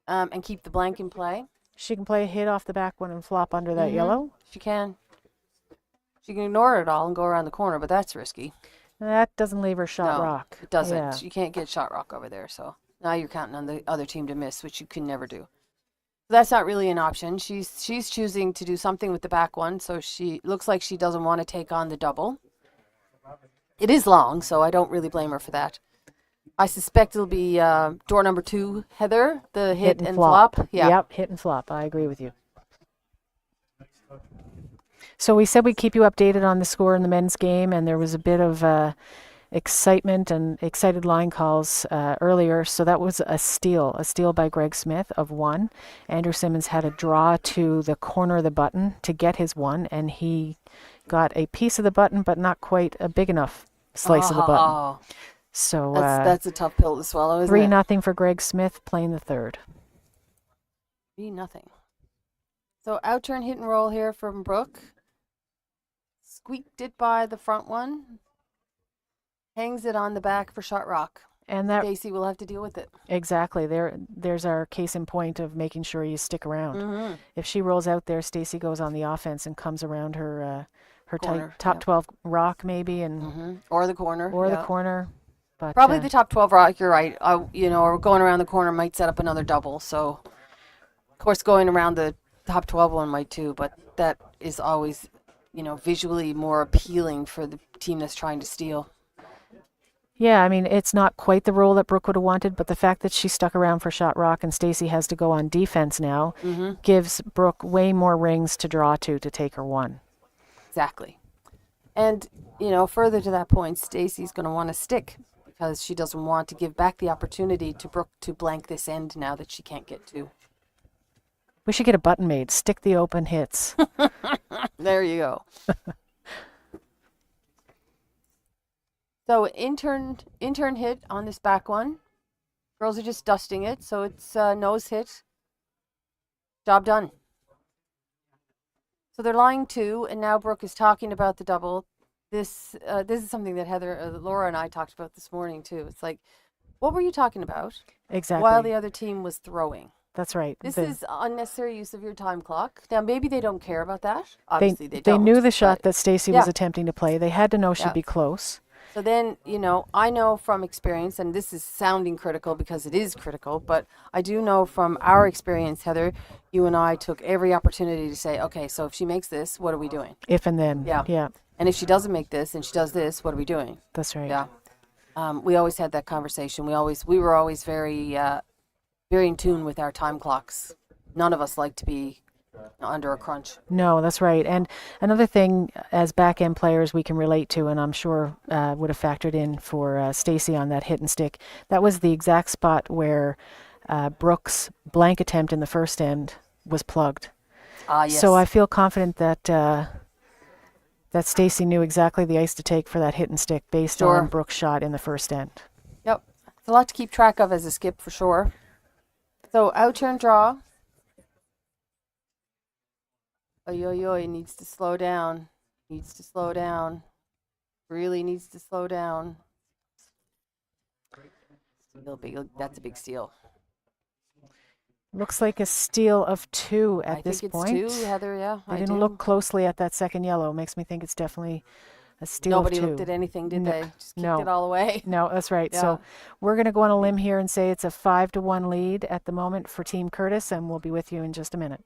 and keep the blank in play. She can play a hit off the back one and flop under that yellow. She can. She can ignore it all and go around the corner, but that's risky. That doesn't leave her shot rock. It doesn't. Yeah. You can't get shot rock over there. So now you're counting on the other team to miss, which you can never do. That's not really an option. She's choosing to do something with the back one, so she looks like she doesn't want to take on the double. It is long, so I don't really blame her for that. I suspect it'll be door number 2, Heather, the hit and flop. Yeah. Yep, hit and flop. I agree with you. So we said we'd keep you updated on the score in the men's game, and there was a bit of excitement and excited line calls earlier. So that was a steal by Greg Smith of 1. Andrew Simmons had a draw to the corner of the button to get his 1, and he got a piece of the button, but not quite a big enough slice of the button. So that's a tough pill to swallow, isn't 3-0 for Greg Smith, playing the third. 3-0. So out-turn hit and roll here from Brooke. Squeaked it by the front one. Hangs it on the back for shot rock. And that Stacy will have to deal with it. exactly there's our case in point of making sure you stick around. If she rolls out there, Stacy goes on the offense and comes around her Corner, top yeah. 12 rock maybe, and Or the corner. or the yeah. corner. But Probably the top 12 rock, you're right. Or going around the corner might set up another double. So, of course, going around the top 12 one might too, but that is always, visually more appealing for the team that's trying to steal. yeah, I mean, it's not quite the role that Brooke would have wanted, but the fact that she stuck around for shot rock and Stacy has to go on defense now gives Brooke way more rings to draw to take her one. Exactly. And, further to that point, Stacy's going to want to stick because she doesn't want to give back the opportunity to Brooke to blank this end now that she can't get to. We should get a button made. Stick the open hits. There you go. So intern hit on this back one. Girls are just dusting it, so it's nose hit. Job done. So they're lying 2, and now Brooke is talking about the double. This is something that Laura and I talked about this morning too. It's like, what were you talking about? Exactly. While the other team was throwing. That's right. This is unnecessary use of your time clock. Now, maybe they don't care about that. Obviously, they don't. They knew the shot that Stacy was Yeah. attempting to play. They had to know she'd be close. So then, I know from experience, and this is sounding critical because it is critical, but I do know from our experience, Heather, you and I took every opportunity to say, okay, so if she makes this, what are we doing? If and then. Yeah. Yeah. And if she doesn't make this and she does this, what are we doing? That's right. Yeah. We always had that conversation. We were always very, very in tune with our time clocks. None of us like to be under a crunch. No, that's right. And another thing, as back end players, we can relate to, and I'm sure would have factored in for Stacy on that hit and stick. That was the exact spot where Brooke's blank attempt in the first end was plugged. Yes. So I feel confident that that Stacy knew exactly the ice to take for that hit and stick based on Brooke's shot in the first end. Yep. It's a lot to keep track of as a skip for sure. So out turn draw. Oy, needs to slow down. Really needs to slow down. That's a big steal. Looks like a steal of 2 at this point. I think it's 2, Heather, yeah. I didn't look closely at that second yellow. Makes me think it's definitely a steal Nobody of 2. looked at anything, did they? Just kicked No. it all away. No, that's right. Yeah. So we're going to go on a limb here and say it's a 5-1 lead at the moment for Team Curtis, and we'll be with you in just a minute.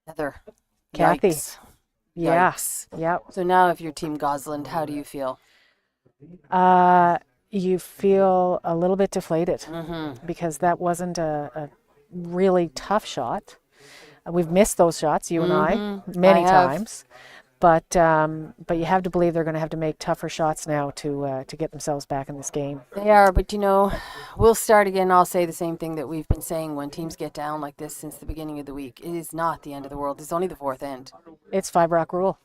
Heather. Cathy. Yikes. Yeah. Yikes. Yeah. So now if you're Team Godsland, how do you feel? You feel a little bit deflated because that wasn't a really tough shot. We've missed those shots, you and I, many times. But you have to believe they're going to have to make tougher shots now to get themselves back in this game. They are, but we'll start again. I'll say the same thing that we've been saying when teams get down like this since the beginning of the week. It is not the end of the world. It's only the 4th end. It's 5 rock rule,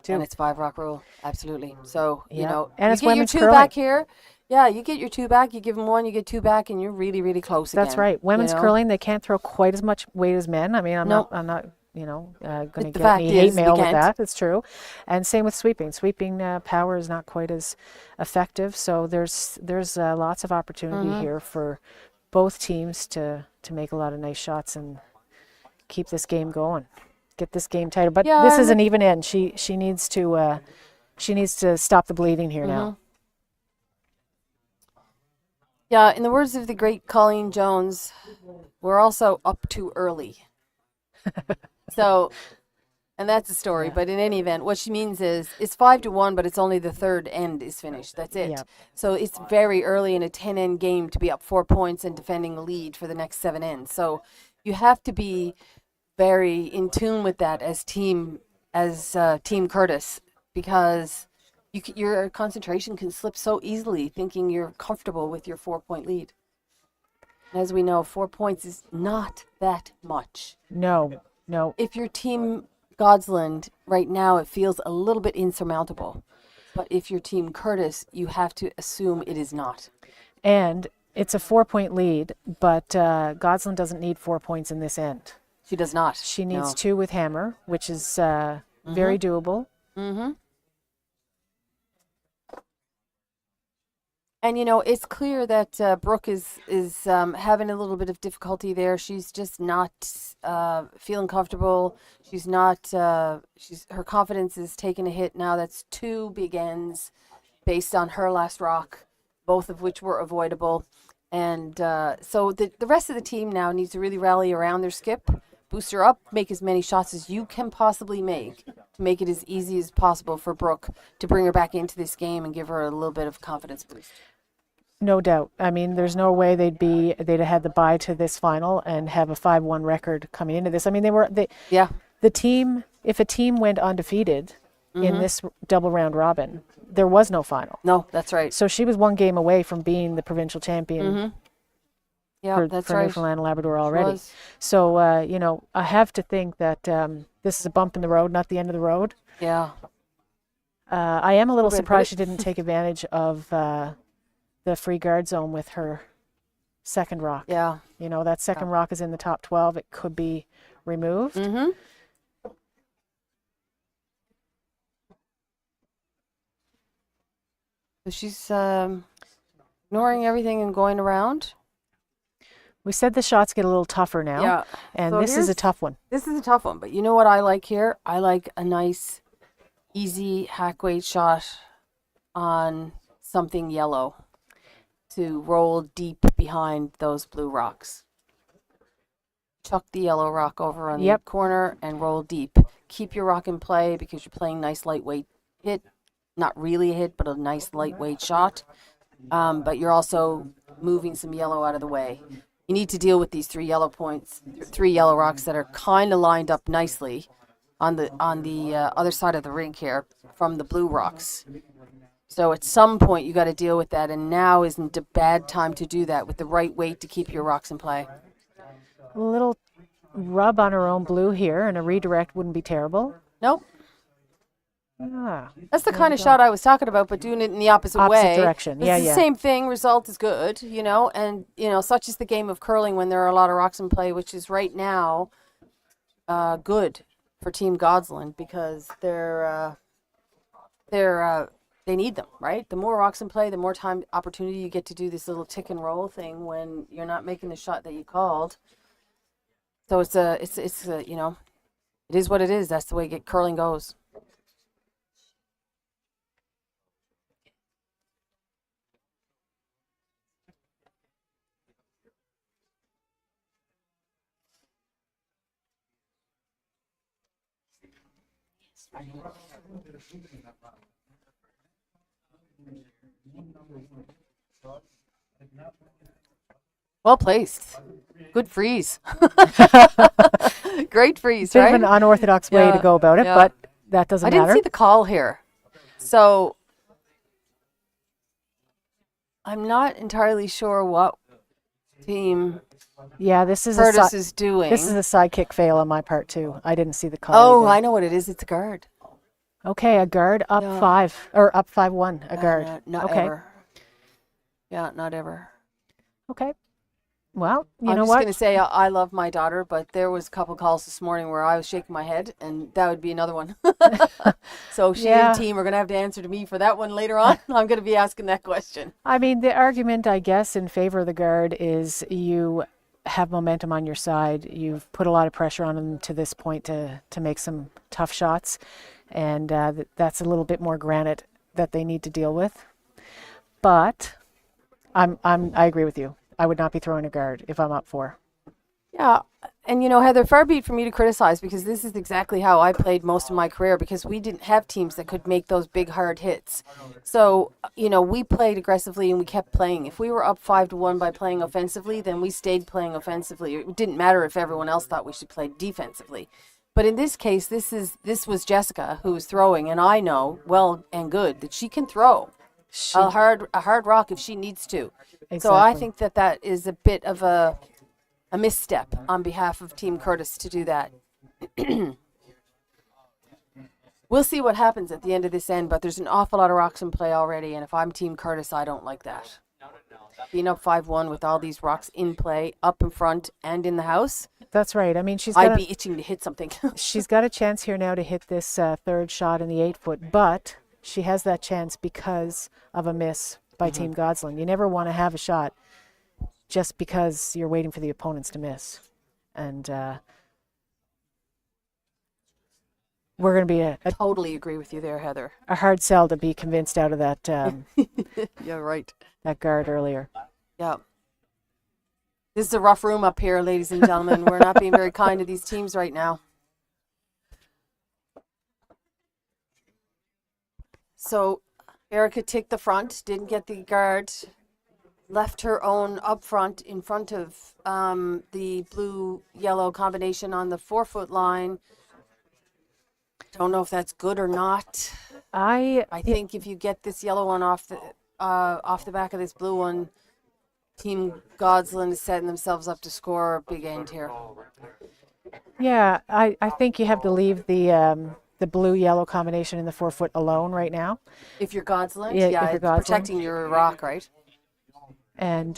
too. And it's 5 rock rule, absolutely. So, Yeah. you And it's get your women's 2 curling. back here. Yeah, you get your 2 back, you give them 1, you get 2 back, and you're really, really close again. That's right. Women's curling, they can't throw quite as much weight as men. I mean, I'm not going to get any hate mail with that. It's true. And same with sweeping. Sweeping power is not quite as effective. So there's lots of opportunity here for both teams to make a lot of nice shots and keep this game going, get this game tighter. But Yeah, this and is an even end. She needs to stop the bleeding here now. Yeah, in the words of the great Colleen Jones, we're also up too early. So, and that's a story. Yeah. But in any event, what she means is it's 5-1, but it's only the third end is finished. That's it. Yeah. So it's very early in a 10-end game to be up 4 points and defending the lead for the next 7 ends. So you have to be very in tune with that as Team Curtis, because your concentration can slip so easily thinking you're comfortable with your 4-point lead. As we know, 4 points is not that much. No. If your Team Godsland right now, it feels a little bit insurmountable. But if your Team Curtis, you have to assume it is not. And it's a 4-point lead, but Godsland doesn't need 4 points in this end. She does not. She needs 2 with hammer, which is very doable. Mm-hmm. And, it's clear that Brooke is having a little bit of difficulty there. She's just not feeling comfortable. She's not, her confidence is taking a hit now. That's 2 big ends based on her last rock, both of which were avoidable. And so the rest of the team now needs to really rally around their skip, boost her up, make as many shots as you can possibly make to make it as easy as possible for Brooke to bring her back into this game and give her a little bit of confidence boost. No doubt. I mean, there's no way they'd have had the bye to this final and have a 5-1 record coming into this. I mean, the team, if a team went undefeated in this double round robin, there was no final. No, that's right. So she was 1 game away from being the provincial champion. Yeah, for Newfoundland and Labrador already. Was. So, I have to think that this is a bump in the road, not the end of the road. Yeah. I am a little surprised she didn't take advantage of the free guard zone with her second rock. Yeah. That second rock is in the top 12. It could be removed. Mm-hmm. So she's ignoring everything and going around. We said the shots get a little tougher now. Yeah. And So this is a tough one. This is a tough one, but you know what I like here? I like a nice, easy hack weight shot on something yellow to roll deep behind those blue rocks. Chuck the yellow rock over on the corner and roll deep. Keep your rock in play because you're playing nice lightweight hit. Not really a hit, but a nice lightweight shot. But you're also moving some yellow out of the way. You need to deal with these 3 yellow points, 3 yellow rocks that are kind of lined up nicely on the other side of the rink here from the blue rocks. So at some point you got to deal with that, and now isn't a bad time to do that with the right weight to keep your rocks in play. A little rub on her own blue here, and a redirect wouldn't be terrible. Nope. Ah, That's the kind of shot I was talking about, but doing it in the opposite way. Opposite direction. It's the same thing. Result is good, and such is the game of curling when there are a lot of rocks in play, which is right now good for Team Godsland because they need them, right? The more rocks in play, the more time opportunity you get to do this little tick and roll thing when you're not making the shot that you called. So it is what it is. That's the way curling goes. Well placed. Good freeze. Great freeze, Bit right? of an unorthodox way to go about it, but that doesn't matter. I didn't see the call here. So I'm not entirely sure what Team this is Curtis is doing. This is a sidekick fail on my part too. I didn't see the call. Oh, I know what it is. It's a guard. Okay, a guard up 5 or up 5-1. A guard. Not okay. ever. Yeah, not ever. Okay. Well, you I'm know just what? going to say I love my daughter, but there was a couple calls this morning where I was shaking my head, and that would be another one. So she and Yeah. team are going to have to answer to me for that one later on. I'm going to be asking that question. I mean, the argument, I guess, in favor of the guard is you have momentum on your side. You've put a lot of pressure on them to this point to make some tough shots, and that's a little bit more granite that they need to deal with. But I agree with you. I would not be throwing a guard if I'm up 4. Yeah, and Heather, far be it from me to criticize because this is exactly how I played most of my career because we didn't have teams that could make those big hard hits. So, we played aggressively and we kept playing. If we were up 5-1 by playing offensively, then we stayed playing offensively. It didn't matter if everyone else thought we should play defensively. But in this case, this was Jessica who was throwing, and I know well and good that she can throw a hard rock if she needs to. So I Exactly. think that is a bit of a misstep on behalf of Team Curtis to do that. We'll see what happens at the end of this end, but there's an awful lot of rocks in play already, and if I'm Team Curtis, I don't like that. Being up 5-1 with all these rocks in play, up in front and in the house, That's right. I mean, I'd be itching to hit something. she's got a chance here now to hit this third shot in the 8-foot, but she has that chance because of a miss by Team Godsland. You never want to have a shot just because you're waiting for the opponents to miss. And we're going to be a Totally agree with you there, Heather. hard sell to be convinced out of that Yeah, right. that guard earlier. Yeah. This is a rough room up here, ladies and gentlemen. We're not being very kind to these teams right now. So Erica took the front, didn't get the guard, left her own up front in front of the blue-yellow combination on the 4-foot line. Don't know if that's good or not. I think if you get this yellow one off the back of this blue one, Team Godsland is setting themselves up to score a big end here. Yeah, I think you have to leave the blue-yellow combination in the 4-foot alone right now. If you're Godsland, Yeah, if yeah, you're it's Godsland. protecting your rock, right? And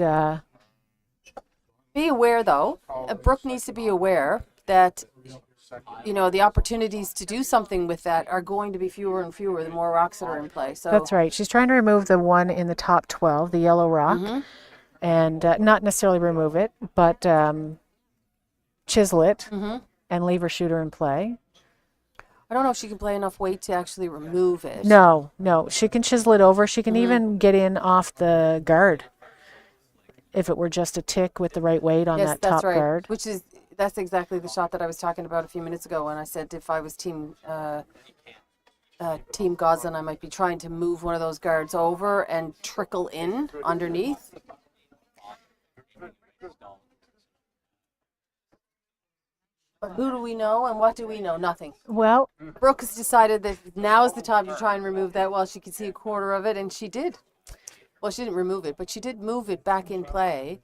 be aware, though, Brooke needs to be aware that, the opportunities to do something with that are going to be fewer and fewer the more rocks that are in play. So that's right. She's trying to remove the one in the top 12, the yellow rock, and not necessarily remove it, but chisel it and leave her shooter in play. I don't know if she can play enough weight to actually remove it. No, she can chisel it over. She can even get in off the guard if it were just a tick with the right weight on Yes, that that's top right. guard. That's exactly the shot that I was talking about a few minutes ago when I said if I was Team Godsland, I might be trying to move one of those guards over and trickle in underneath. But who do we know and what do we know? Nothing. Well, Brooke has decided that now is the time to try and remove that while she could see a quarter of it, and she did. Well, she didn't remove it, but she did move it back in play.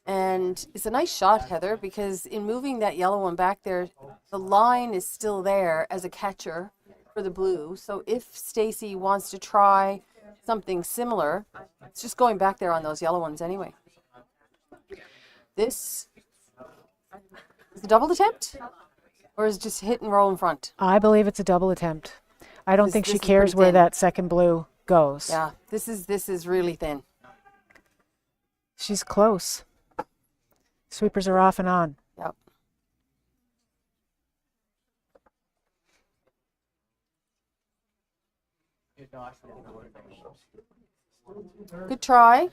And it's a nice shot, Heather, because in moving that yellow one back there, the line is still there as a catcher for the blue. So if Stacy wants to try something similar, it's just going back there on those yellow ones anyway. This is a double attempt? Or is it just hit and roll in front? I believe it's a double attempt. I don't think she this is cares pretty where thin. that second blue goes. Yeah, this is really thin. She's close. Sweepers are off and on. Yep. Good try.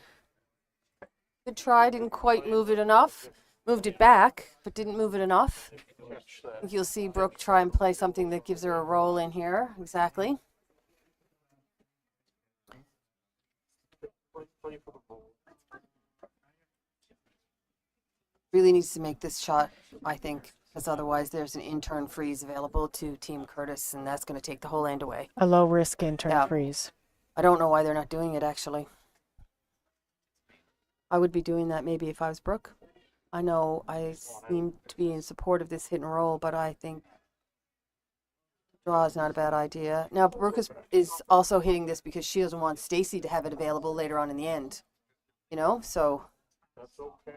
Good try. Didn't quite move it enough. Moved it back, but didn't move it enough. I think you'll see Brooke try and play something that gives her a roll in here. Exactly. Really needs to make this shot, I think, because otherwise there's an in-turn freeze available to Team Curtis, and that's going to take the whole end away. A low risk in-turn Yeah. freeze. I don't know why they're not doing it, actually. I would be doing that maybe if I was Brooke. I know I seem to be in support of this hit and roll, but I think draw is not a bad idea. Now, Brooke is also hitting this because she doesn't want Stacy to have it available later on in the end. So That's okay.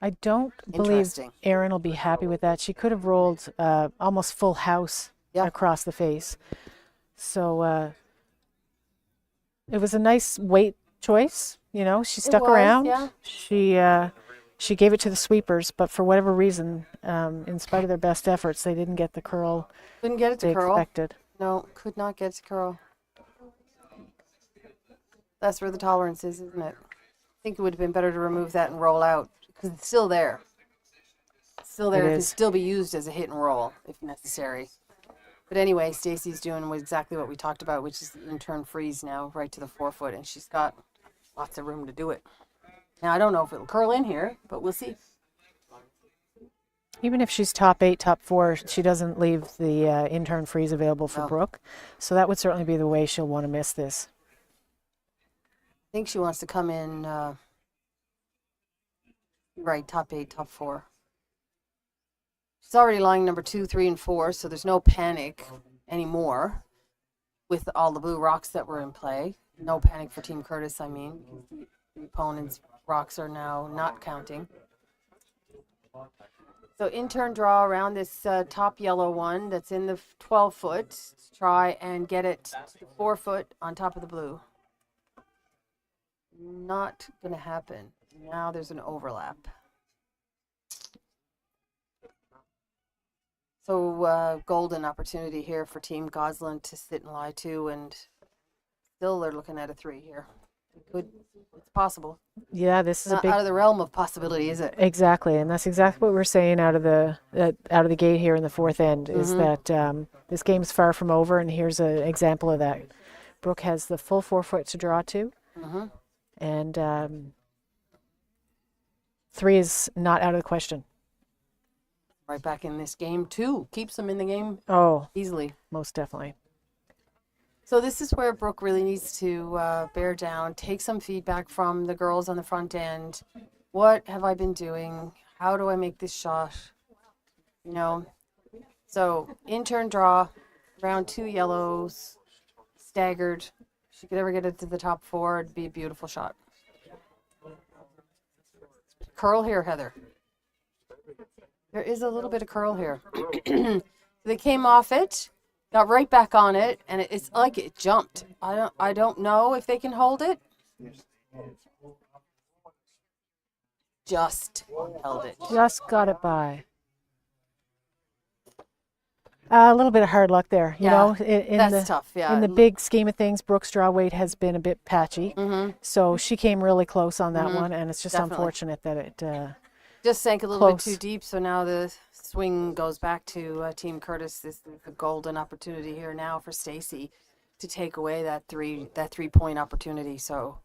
I don't believe Interesting. Erin will be happy with that. She could have rolled almost full house Yeah. across the face. So it was a nice weight choice. You know, she stuck was, around. yeah. She gave it to the sweepers, but for whatever reason, in spite of their best efforts, they didn't get the curl Couldn't get it to they curl. expected. No, could not get it to curl. That's where the tolerance is, isn't it? I think it would have been better to remove that and roll out because it's still there. It's still there. It It can is. still be used as a hit and roll if necessary. But anyway, Stacy's doing exactly what we talked about, which is in turn freeze now right to the 4 foot, and she's got lots of room to do it. Now I don't know if it'll curl in here, but we'll see. Even if she's top 8, top 4, she doesn't leave the in-turn freeze available for No. Brooke. So that would certainly be the way she'll want to miss this. I think she wants to come in right, top 8, top 4. She's already lying number 2, 3, and 4, so there's no panic anymore with all the blue rocks that were in play. No panic for Team Curtis, I mean. The opponent's rocks are now not counting. So in-turn draw around this top yellow one that's in the 12 foot to try and get it to the 4 foot on top of the blue. Not going to happen. Now there's an overlap. So golden opportunity here for Team Godsland to sit and lie to, and still they're looking at a 3 here. It's possible. Yeah, this is Not a big out of the realm of possibility, is it? exactly, and that's exactly what we're saying out of the gate here in the fourth end. Is that this game's far from over, and here's an example of that. Brooke has the full 4 foot to draw to, and 3 is not out of the question. Right back in this game too. Keeps them in the game Oh, easily. most definitely. So this is where Brooke really needs to bear down, take some feedback from the girls on the front end. What have I been doing? How do I make this shot? You know, so in-turn draw, round 2 yellows, staggered. If she could ever get it to the top 4, it'd be a beautiful shot. Curl here, Heather. There is a little bit of curl here. They came off it, got right back on it, and it's like it jumped. I don't know if they can hold it. Just held it. Just got it by. A little bit of hard luck there, you know. In that's the, tough. Yeah. In the big scheme of things, Brooke's draw weight has been a bit patchy, so she came really close on that one, and it's just Definitely. unfortunate that it. Just sank a little Close. bit too deep, so now the swing goes back to Team Curtis. This is a golden opportunity here now for Stacy to take away that 3-point opportunity. So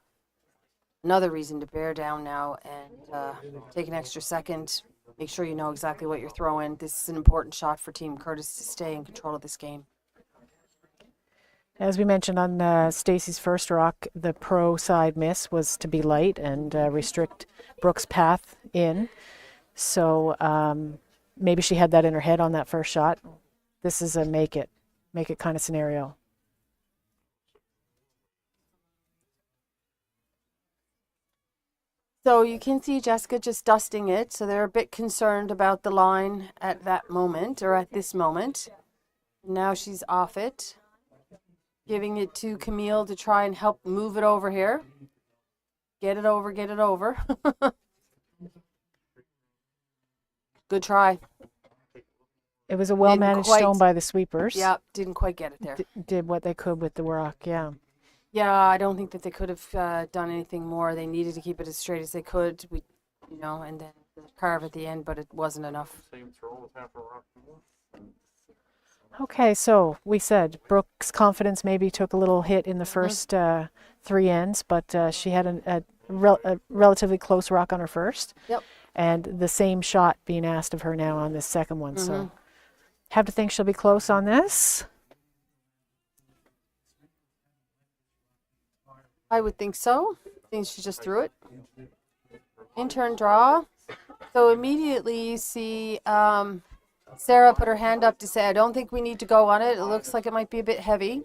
another reason to bear down now and take an extra second. Make sure you know exactly what you're throwing. This is an important shot for Team Curtis to stay in control of this game. As we mentioned on Stacy's first rock, the pro side miss was to be light and restrict Brooke's path in. So maybe she had that in her head on that first shot. This is a make it kind of scenario. So you can see Jessica just dusting it. So they're a bit concerned about the line at that moment, or at this moment. Now she's off it, giving it to Camille to try and help move it over here. Get it over, get it over. Good try. It was a well-managed quite- stone by the sweepers. Yeah, didn't quite get it there. Did what they could with the rock, yeah. Yeah, I don't think that they could have done anything more. They needed to keep it as straight as they could. And then carve at the end, but it wasn't enough. Okay, so we said Brooke's confidence maybe took a little hit in the first 3 ends, but she had a relatively close rock on her first. Yep. And the same shot being asked of her now on this second one. So have to think she'll be close on this. I would think so. I think she just threw it. In-turn draw. So immediately you see Sarah put her hand up to say, I don't think we need to go on it. It looks like it might be a bit heavy.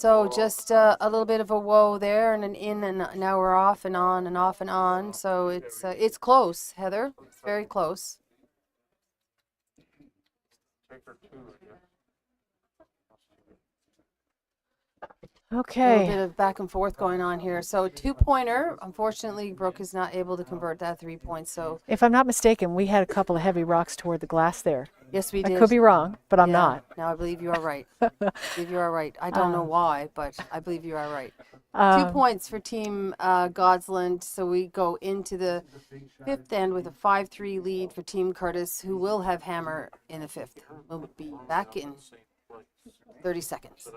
So just a little bit of a whoa there and an in, and now we're off and on and off and on. So it's close, Heather. It's very close. A little Okay. bit of back and forth going on here. So 2-pointer. Unfortunately, Brooke is not able to convert that 3 points. So If I'm not mistaken, we had a couple of heavy rocks toward the glass there. yes, we I did. could be wrong, but I'm Yeah. not. No, I believe you are right. I believe you are right. I don't know why, but I believe you are right. 2 points for Team Godsland. So we go into the fifth end with a 5-3 lead for Team Curtis, who will have hammer in the fifth. We'll be back in 30 seconds.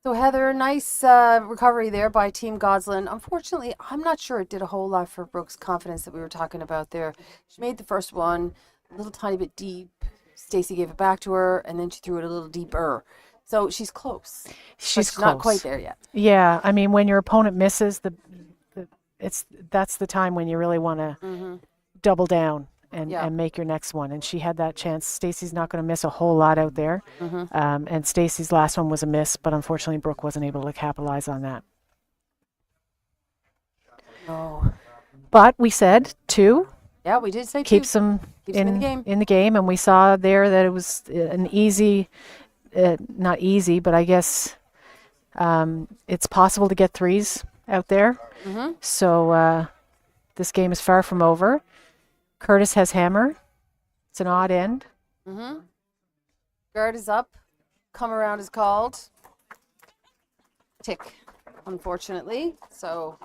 So Heather, nice recovery there by Team Godsland. Unfortunately, I'm not sure it did a whole lot for Brooke's confidence that we were talking about there. She made the first one a little tiny bit deep. Stacey gave it back to her, and then she threw it a little deeper. So she's close. She's but close. Not quite there yet. Yeah, I mean, when your opponent misses, that's the time when you really want to double down and make your next one. And she had that chance. Stacey's not going to miss a whole lot out there. And Stacey's last one was a miss, but unfortunately Brooke wasn't able to capitalize on that. No. But we said 2 Yeah, we did say keeps 2. them Keeps them in the game, and we saw there that it was an easy, not easy, but I guess it's possible to get 3s out there. So this game is far from over. Curtis has hammer. It's an odd end. Guard is up. Come around is called. Tick, unfortunately. So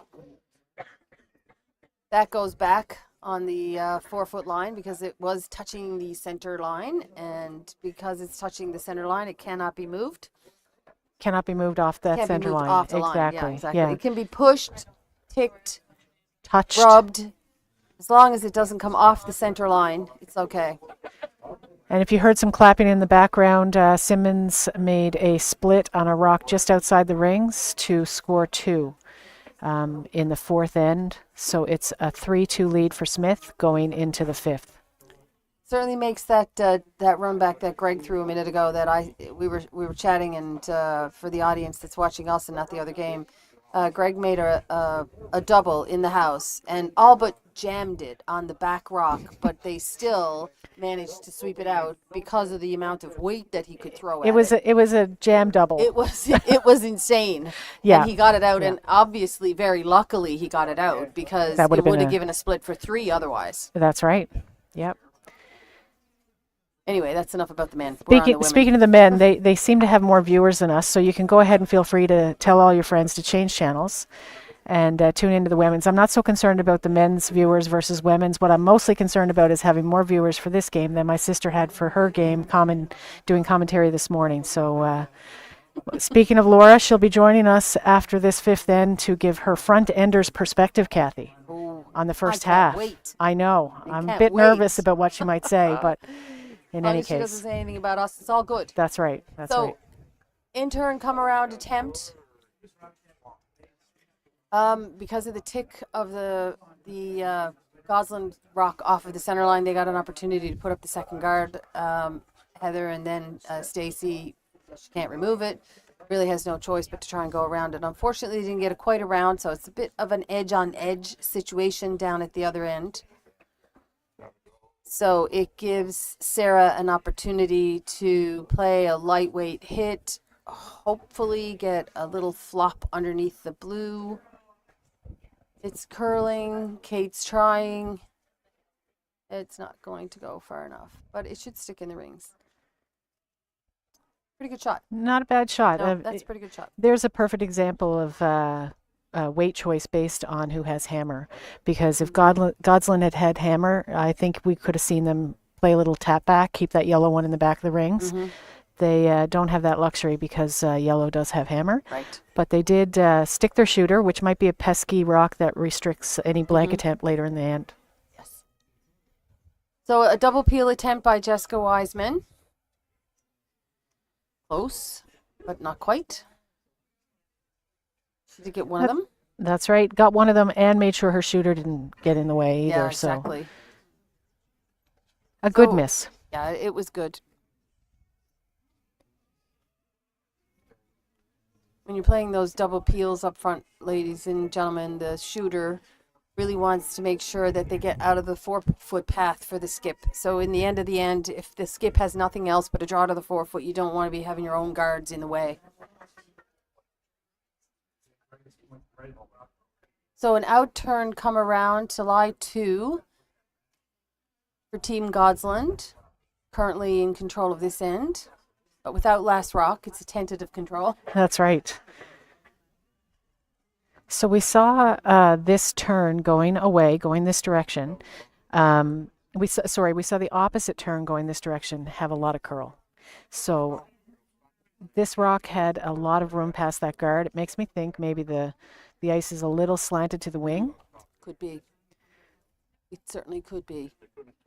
that goes back on the 4-foot line because it was touching the center line, and because it's touching the center line, it cannot be moved. Cannot be moved off that Can't be center moved line. off the Exactly. line. Yeah, exactly. Yeah. It can be pushed, ticked, Touched. rubbed. As long as it doesn't come off the center line, it's okay. And if you heard some clapping in the background, Simmons made a split on a rock just outside the rings to score 2 in the 4th end. So it's a 3-2 lead for Smith going into the 5th. Certainly makes that that run back that Greg threw a minute ago that we were chatting, and for the audience that's watching us and not the other game, Greg made a double in the house and all but jammed it on the back rock, but they still managed to sweep it out because of the amount of weight that he could throw at it. It was a jam double. It was insane. Yeah. And he got it out, and obviously, very luckily, he got it out because That it would have given a split for 3 otherwise. That's right. Yep. Anyway, that's enough about the men. We're on the women. Speaking of the men, they seem to have more viewers than us, so you can go ahead and feel free to tell all your friends to change channels and tune into the women's. I'm not so concerned about the men's viewers versus women's. What I'm mostly concerned about is having more viewers for this game than my sister had for her game, doing commentary this morning. So Speaking of Laura, she'll be joining us after this fifth end to give her front ender's perspective, Cathy, Ooh, on the first I can't half. wait. I know. I I'm a can't bit nervous wait. about what she might say, but in As long any as she doesn't case, say anything about us, it's all good. that's right. That's So, right. intern come around attempt. Because of the tick of the Godsland rock off of the center line, they got an opportunity to put up the second guard. Heather and then Stacy, she can't remove it. Really has no choice but to try and go around it. Unfortunately, they didn't get it quite around, so it's a bit of an edge on edge situation down at the other end. So it gives Sarah an opportunity to play a lightweight hit, hopefully get a little flop underneath the blue. It's curling. Kate's trying. It's not going to go far enough, but it should stick in the rings. Pretty good shot. Not a bad shot. No, that's a pretty good shot. There's a perfect example of weight choice based on who has hammer. Because if Godsland had had hammer, I think we could have seen them play a little tap back, keep that yellow one in the back of the rings. Mm-hmm. They don't have that luxury because yellow does have hammer. Right. But they did stick their shooter, which might be a pesky rock that restricts any blank attempt later in the end. Yes. So a double peel attempt by Jessica Wiseman. Close, but not quite. She did get one of them. That's right. Got one of them and made sure her shooter didn't get in the way either. Yeah, exactly. So a good So- miss. Yeah, it was good. When you're playing those double peels up front, ladies and gentlemen, the shooter really wants to make sure that they get out of the 4-foot path for the skip. So in the end, if the skip has nothing else but a draw to the 4-foot, you don't want to be having your own guards in the way. So an out turn come around to lie 2 for Team Godsland, currently in control of this end. But without last rock, it's a tentative control. That's right. So we saw this turn going away, going this direction. We saw the opposite turn going this direction have a lot of curl. So this rock had a lot of room past that guard. It makes me think maybe the ice is a little slanted to the wing. Could be. It certainly could be.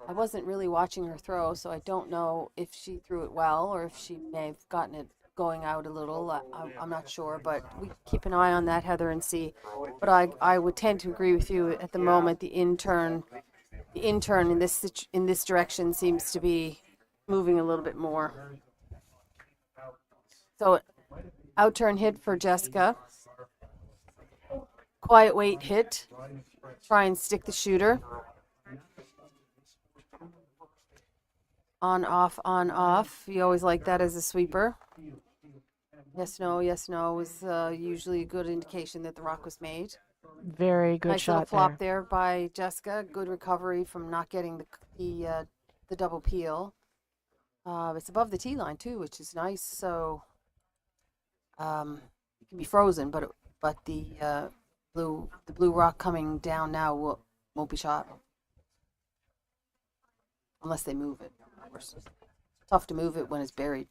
I wasn't really watching her throw, so I don't know if she threw it well or if she may have gotten it going out a little. I'm not sure, but we keep an eye on that, Heather, and see. But I would tend to agree with you at the moment. The intern in this direction seems to be moving a little bit more. So out turn hit for Jessica. Quiet weight hit. Try and stick the shooter. On, off, on, off. You always like that as a sweeper. Yes, no was usually a good indication that the rock was made. Very good nice shot little flop there by Jessica. Good recovery from not getting the double peel. It's above the tee line too, which is nice. So it can be frozen, but the blue rock coming down now won't be shot unless they move it. Of course, it's tough to move it when it's buried.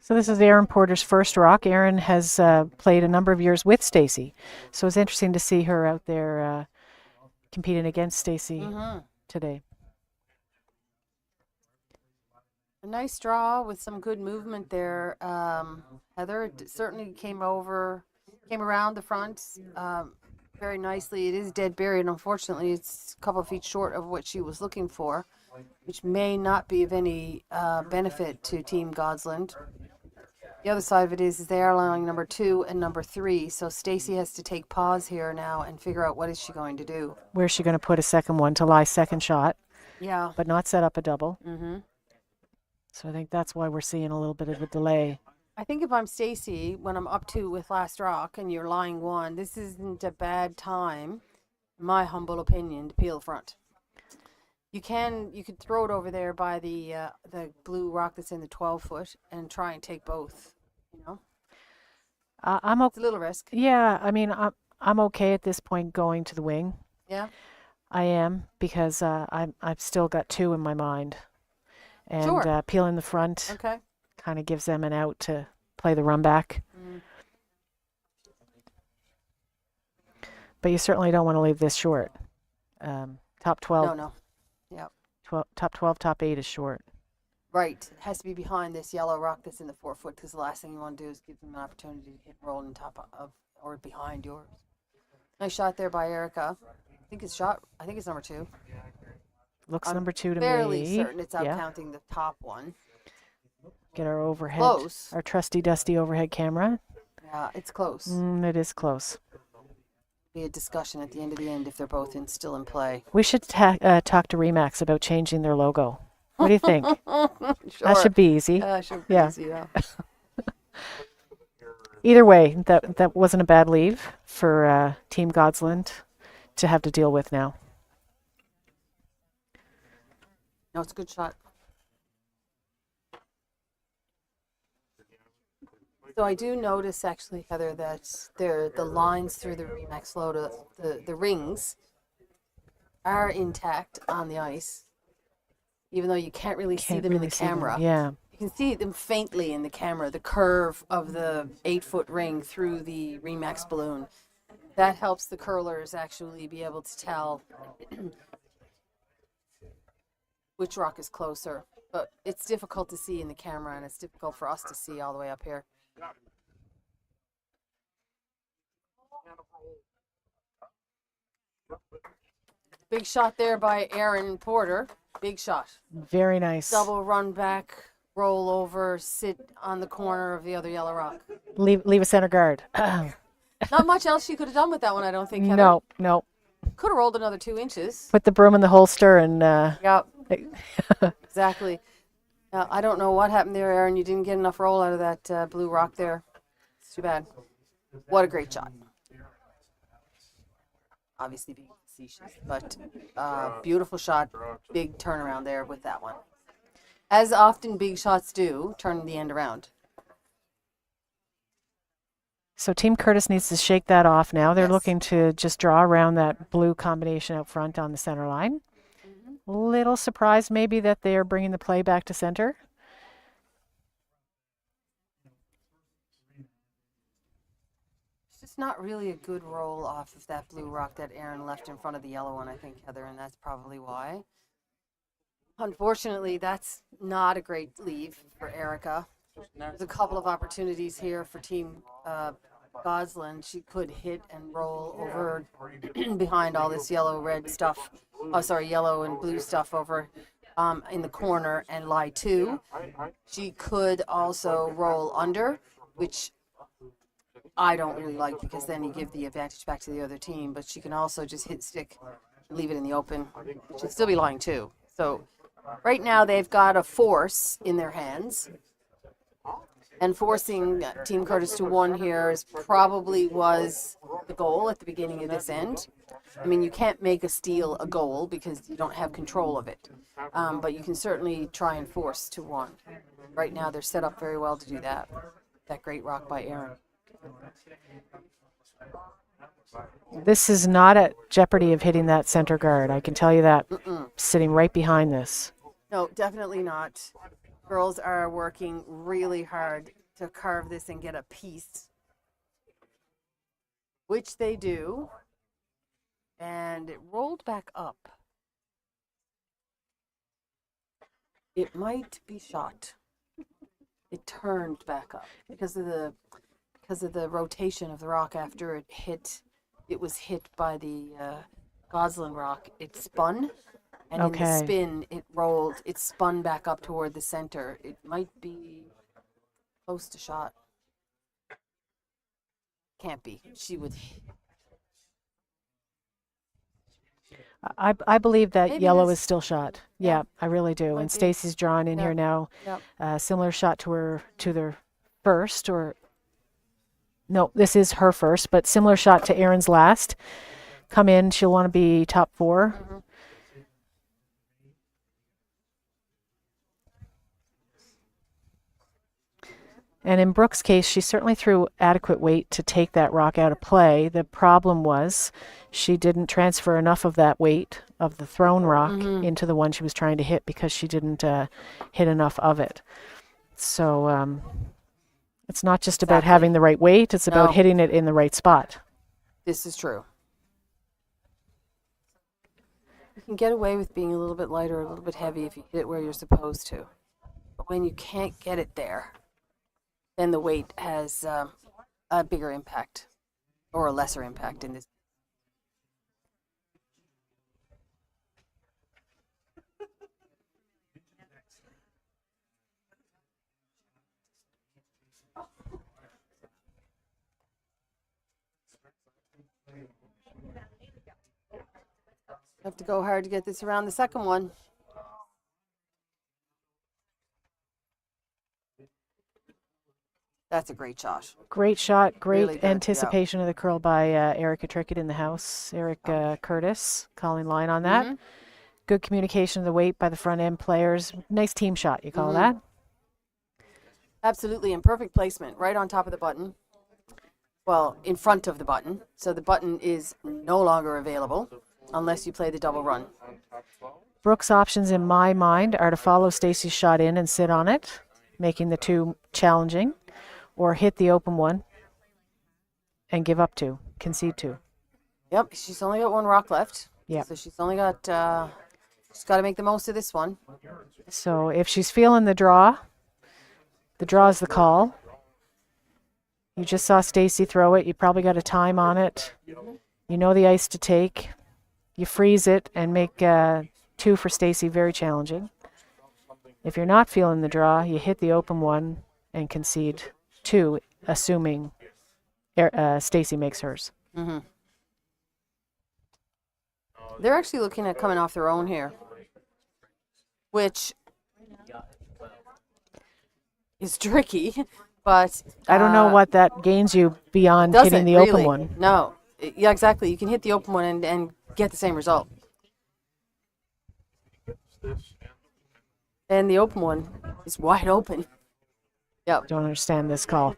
So this is Aaron Porter's first rock. Aaron has played a number of years with Stacy, so it's interesting to see her out there competing against Stacy today. A nice draw with some good movement there, Heather. It certainly came around the front very nicely. It is dead buried. Unfortunately, it's a couple of feet short of what she was looking for, which may not be of any benefit to Team Godsland. The other side of it is they are allowing number 2 and number 3, so Stacy has to take pause here now and figure out what is she going to do. Where's she going to put a second one to lie second shot? Yeah. But not set up a double. Mm-hmm. So I think that's why we're seeing a little bit of a delay. I think if I'm Stacy, when I'm up 2 with last rock and you're lying 1, this isn't a bad time, in my humble opinion, to peel front. You could throw it over there by the blue rock that's in the 12-foot and try and take both. You know, I'm it's okay. a little risk. Yeah, I mean, I'm okay at this point going to the wing. Yeah, I am because I've still got two in my mind, and sure. peeling the front Okay. kind of gives them an out to play the run back. Mm. But you certainly don't want to leave this short. Top 12, No, no. Yeah. 12, top 12, top 8 is short. Right. It has to be behind this yellow rock that's in the 4-foot because the last thing you want to do is give them an opportunity to hit and roll on top of or behind yours. Nice shot there by Erica. I think it's number 2. Looks I'm number 2 to fairly me. certain it's out Yeah. counting the top one. Get our overhead, Close. our trusty dusty overhead camera. Yeah, it's close. It is close. Be a discussion at the end if they're both still in play. We should talk to Remax about changing their logo. What do you think? Sure. That should be easy. Should be Yeah. easy, yeah. Either way, that wasn't a bad leave for Team Godsland to have to deal with now. No, it's a good shot. So I do notice actually, Heather, that the lines through the Remax float, the rings, are intact on the ice, even though you can't really see Can't them in really the see them. camera. Yeah. You can see them faintly in the camera, the curve of the 8-foot ring through the Remax balloon. That helps the curlers actually be able to tell which rock is closer. But it's difficult to see in the camera, and it's difficult for us to see all the way up here. Big shot there by Aaron Porter. Big shot. Very nice. Double run back, roll over, sit on the corner of the other yellow rock. Leave a center guard. Not much else she could have done with that one, I don't think, Heather. No. Could have rolled another 2 inches. Put the broom in the holster and Yep. Exactly. I don't know what happened there, Aaron. You didn't get enough roll out of that blue rock there. It's too bad. What a great shot. Obviously being facetious, but beautiful shot. Big turnaround there with that one. As often big shots do, turn the end around. So Team Curtis needs to shake that off now. They're Yes. looking to just draw around that blue combination out front on the center line. Little surprised maybe that they're bringing the play back to center. It's just not really a good roll off of that blue rock that Aaron left in front of the yellow one, I think, Heather, and that's probably why. Unfortunately, that's not a great leave for Erica. There's a couple of opportunities here for Team Godsland. She could hit and roll over behind all this yellow-red stuff. Oh, sorry, yellow and blue stuff over in the corner and lie 2. She could also roll under, which I don't really like because then you give the advantage back to the other team. But she can also just hit stick and leave it in the open. She'd still be lying 2. So right now they've got a force in their hands. And forcing Team Curtis to 1 here probably was the goal at the beginning of this end. I mean, you can't make a steal a goal because you don't have control of it. But you can certainly try and force to 1. Right now, they're set up very well to do that. That great rock by Aaron. This is not at jeopardy of hitting that center guard. I can tell you that. Sitting right behind this. No, definitely not. Girls are working really hard to carve this and get a piece, which they do. And it rolled back up. It might be shot. It turned back up because of the rotation of the rock after it hit. It was hit by the Godsland rock. It spun. And in the spin, it rolled. It spun back up toward the center. It might be close to shot. Can't be. She would. I believe that Maybe yellow this- is still shot. Yeah. Yeah, I really do. Might And be. Stacy's drawn in here Yep. now. Yep. Similar shot to their first, or no, this is her first, but similar shot to Aaron's last. Come in, she'll want to be top 4. And in Brooke's case, she certainly threw adequate weight to take that rock out of play. The problem was she didn't transfer enough of that weight of the thrown rock into the one she was trying to hit because she didn't hit enough of it. So it's not just about having the right weight, it's about hitting it in the right spot. This is true. You can get away with being a little bit lighter, a little bit heavy if you hit it where you're supposed to. But when you can't get it there, then the weight has a bigger impact or a lesser impact in this. Have to go hard to get this around the second one. That's a great shot. Great shot, great Really good, anticipation of the curl by Erica Trickett in the house. Eric Curtis calling line on that. Good communication of the weight by the front end players. Nice team shot, you call that? Absolutely, and perfect placement right on top of the button. Well, in front of the button. So the button is no longer available unless you play the double run. Brooke's options in my mind are to follow Stacey's shot in and sit on it, making the two challenging, or hit the open one and give up two, concede two. Yep, she's only got one rock left. Yep. So she's only got, she's got to make the most of this one. So if she's feeling the draw is the call. You just saw Stacey throw it. You probably got a time on it. You know the ice to take. You freeze it and make two for Stacey very challenging. If you're not feeling the draw, you hit the open one and concede two, assuming Stacey makes hers. They're actually looking at coming off their own here, which is tricky, but I don't know what that gains you beyond hitting the open one. No, yeah, exactly. You can hit the open one and get the same result. And the open one is wide open. Yep. Don't understand this call.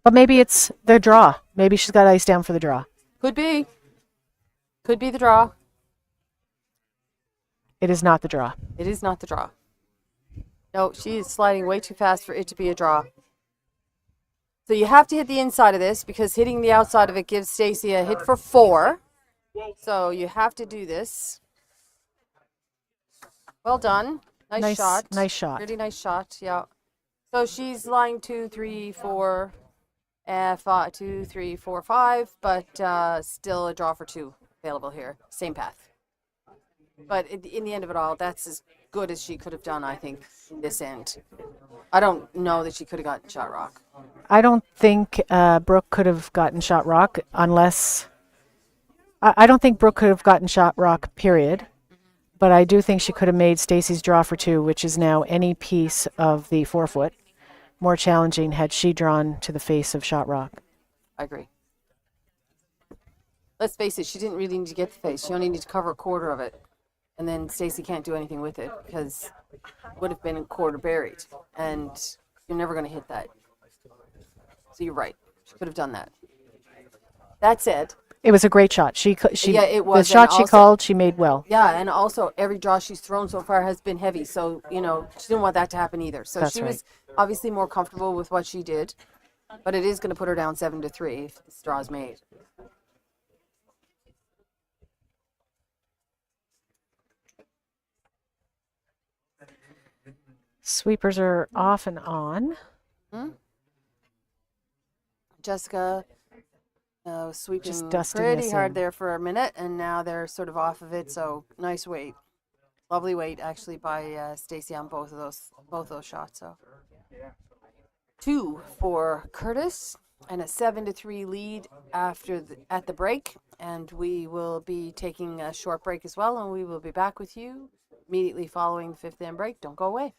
But maybe it's the draw. Maybe she's got ice down for the draw. Could be. Could be the draw. It is not the draw. It is not the draw. No, she is sliding way too fast for it to be a draw. So you have to hit the inside of this because hitting the outside of it gives Stacey a hit for 4. So you have to do this. Well done. Nice shot. Nice shot. Really nice shot, yeah. So she's lying 2, 3, 4, 5, 2, 3, 4, 5, but still a draw for 2 available here. Same path. But in the end of it all, that's as good as she could have done, I think, in this end. I don't know that she could have gotten shot rock. I don't think Brooke could have gotten shot rock unless... I don't think Brooke could have gotten shot rock, period. But I do think she could have made Stacey's draw for 2, which is now any piece of the forefoot, more challenging had she drawn to the face of shot rock. I agree. Let's face it, she didn't really need to get the face. She only needed to cover a quarter of it. And then Stacey can't do anything with it because it would have been a quarter buried. And you're never going to hit that. So you're right. She could have done that. That said... It was a great shot. Yeah, it was. The shot she called, she made well. Yeah, and also every draw she's thrown so far has been heavy. So, she didn't want that to happen either. So That's she right. was obviously more comfortable with what she did. But it is going to put her down 7-3 if this draw's made. Sweepers are off and on. Jessica sweeping Just dusting pretty this hard in. there for a minute, and now they're sort of off of it. So nice weight, lovely weight actually by Stacey on both those shots. So 2 for Curtis and a 7-3 lead at the break, and we will be taking a short break as well, and we will be back with you immediately following the 5th end break. Don't go away.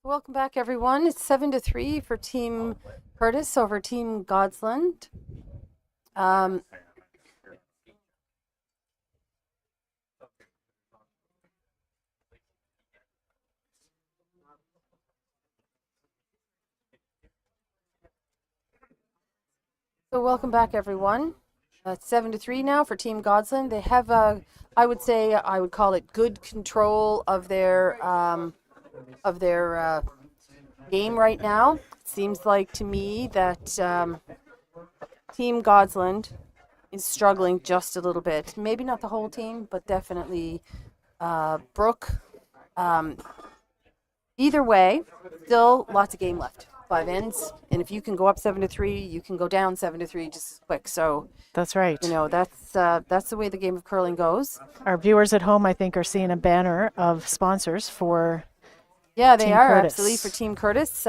Welcome back, everyone. It's 7-3 for Team Curtis over Team Godsland. So welcome back, everyone. It's 7-3 now for Team Godsland. They have I would say I would call it good control of their game right now. It seems like to me that Team Godsland is struggling just a little bit. Maybe not the whole team, but definitely Brooke. Either way, still lots of game left. 5 ends, and if you can go up 7-3, you can go down 7-3 just as quick. So That's right. that's the way the game of curling goes. Our viewers at home, I think, are seeing a banner of sponsors for Yeah, they Team are Curtis. absolutely for Team Curtis.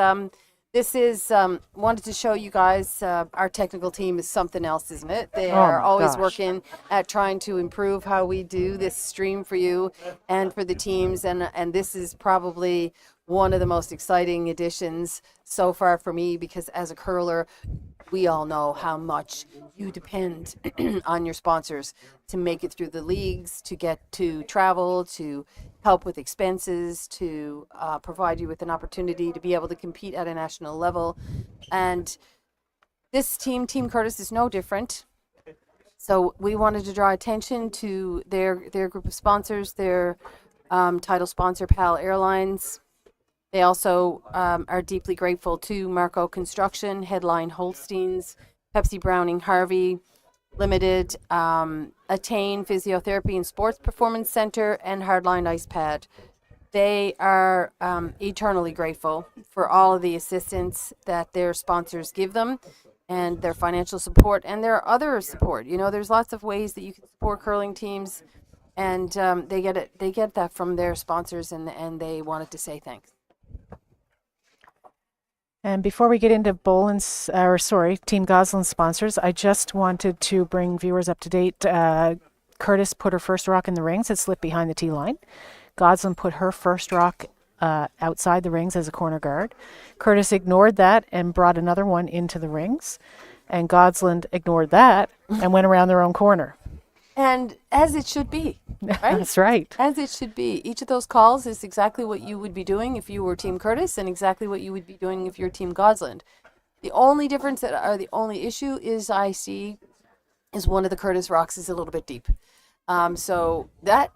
This is wanted to show you guys our technical team is something else, isn't it? They are my always gosh. working at trying to improve how we do this stream for you and for the teams, and this is probably one of the most exciting additions so far for me, because as a curler, we all know how much you depend on your sponsors to make it through the leagues, to get to travel, to help with expenses, to provide you with an opportunity to be able to compete at a national level. And this team, Team Curtis, is no different. So we wanted to draw attention to their group of sponsors, their title sponsor, PAL Airlines. They also are deeply grateful to Marco Construction, Headline Holsteins, Pepsi Browning Harvey Limited, Attain Physiotherapy and Sports Performance Center, and Hardline Ice Pad. They are eternally grateful for all of the assistance that their sponsors give them, and their financial support, and their other support. You know, there's lots of ways that you can support curling teams, and they get that from their sponsors, and they wanted to say thanks. And before we get into Team Godsland sponsors, I just wanted to bring viewers up to date. Curtis put her first rock in the rings. It slipped behind the tee line. Godsland put her first rock outside the rings as a corner guard. Curtis ignored that and brought another one into the rings. And Godsland ignored that and went around their own corner. And as it should be, right? That's right. As it should be. Each of those calls is exactly what you would be doing if you were Team Curtis, and exactly what you would be doing if you're Team Godsland. The only difference the only issue is I see is one of the Curtis rocks is a little bit deep. So that,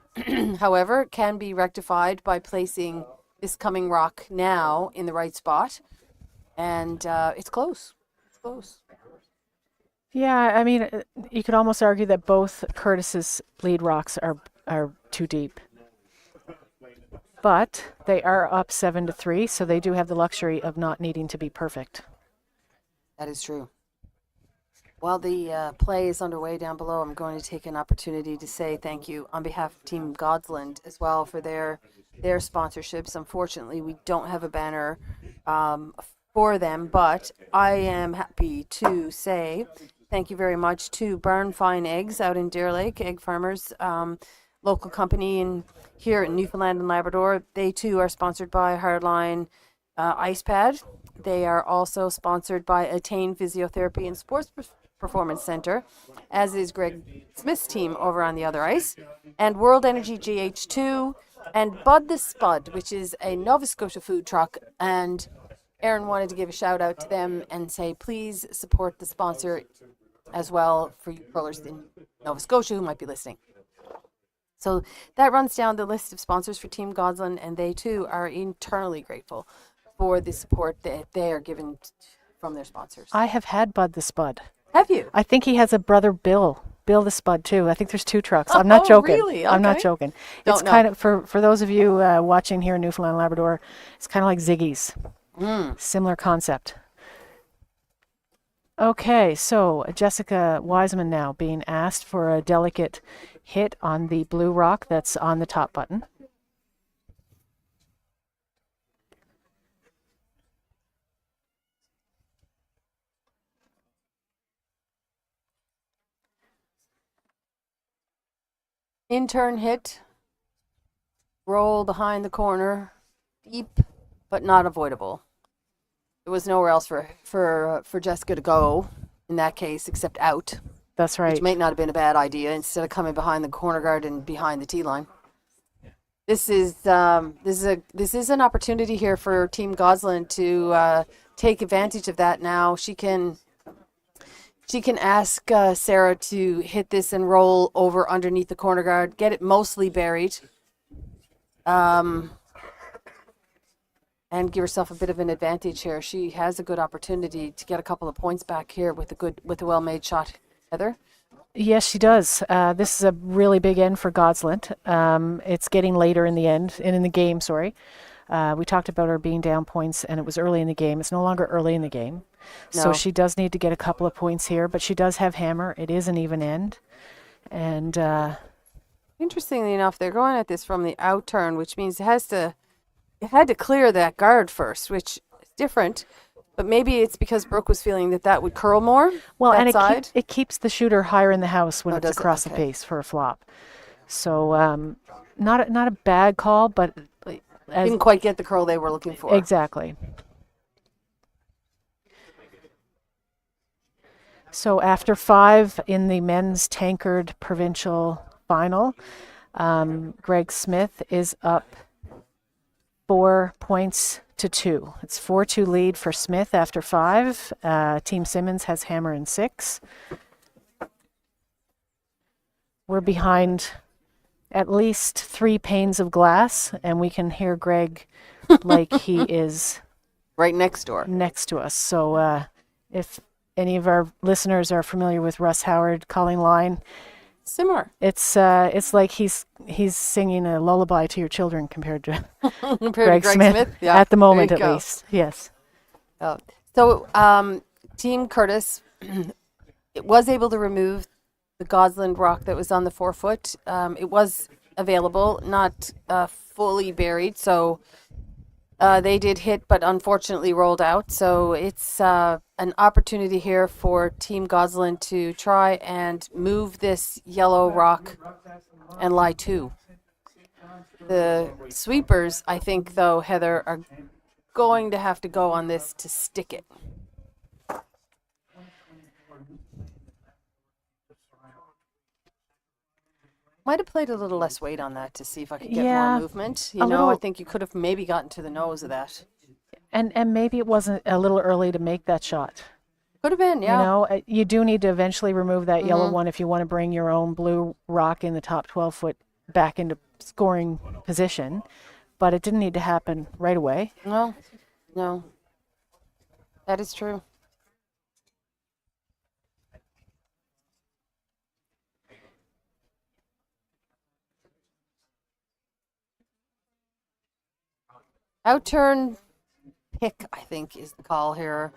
however, can be rectified by placing this coming rock now in the right spot. And it's close. It's close. Yeah, I mean, you could almost argue that both Curtis's lead rocks are too deep. But they are up 7-3, so they do have the luxury of not needing to be perfect. That is true. While the play is underway down below, I'm going to take an opportunity to say thank you on behalf of Team Godsland as well for their sponsorships. Unfortunately, we don't have a banner for them, but I am happy to say thank you very much to Barn Fine Eggs out in Deer Lake, Egg Farmers, local company here in Newfoundland and Labrador. They too are sponsored by Hardline Ice Pad. They are also sponsored by Attain Physiotherapy and Sports Performance Center, as is Greg Smith's team over on the other ice, and World Energy GH2, and Bud the Spud, which is a Nova Scotia food truck. And Aaron wanted to give a shout out to them and say, please support the sponsor as well for you curlers in Nova Scotia who might be listening. So that runs down the list of sponsors for Team Godsland, and they too are eternally grateful for the support that they are given from their sponsors. I have had Bud the Spud. Have you? I think he has a brother, Bill the Spud too. I think there's two trucks. I'm not joking. Really? I'm not Okay. joking. Don't It's know. kind of for those of you watching here in Newfoundland and Labrador. It's kind of like Ziggy's. Similar concept. Okay, so Jessica Wiseman now being asked for a delicate hit on the blue rock that's on the top button. In turn hit, roll behind the corner, deep but not avoidable. There was nowhere else for Jessica to go in that case except out, That's which right. might not have been a bad idea instead of coming behind the corner guard and behind the tee line. This is an opportunity here for Team Godsland to take advantage of that. Now she can ask Sarah to hit this and roll over underneath the corner guard, get it mostly buried, and give herself a bit of an advantage here. She has a good opportunity to get a couple of points back here with a well-made shot. Heather? Yes, she does. This is a really big end for Godsland. It's getting later in the game, sorry. We talked about her being down points, and it was early in the game. It's no longer early in the game. No. So she does need to get a couple of points here, but she does have hammer. It is an even end. And Interestingly enough, they're going at this from the out turn, which means it had to clear that guard first, which is different. But maybe it's because Brooke was feeling that would curl more. well, that and side. it keeps the shooter higher in the house when Oh, it's does it? across the Okay. face for a flop. So not a bad call, but Didn't quite get the curl they were looking for. exactly. So after 5 in the men's tankard provincial final, Greg Smith is up 4 points to 2. It's 4-2 lead for Smith after 5. Team Simmons has hammer in 6. We're behind at least 3 panes of glass, and we can hear Greg like he is Right next door. next to us. So if any of our listeners are familiar with Russ Howard calling line, Similar. it's like he's singing a lullaby to your children compared to Compared to Greg Smith. Yeah, at the there moment you at go. least. Yes. Oh. So Team Curtis it was able to remove the Godsland rock that was on the 4-foot. It was available, not fully buried, so they did hit, but unfortunately rolled out. So it's an opportunity here for Team Godsland to try and move this yellow rock and lie 2. The sweepers, I think, though, Heather, are going to have to go on this to stick it. Might have played a little less weight on that to see if I could get Yeah, more movement. a I little- think you could have maybe gotten to the nose of that. And maybe it wasn't a little early to make that shot. Could have been, yeah. You know, you do need to eventually remove that yellow Mhm. one if you want to bring your own blue rock in the top 12-foot back into scoring position. But it didn't need to happen right away. No, no. That is true. Outturn pick, I think, is the call here.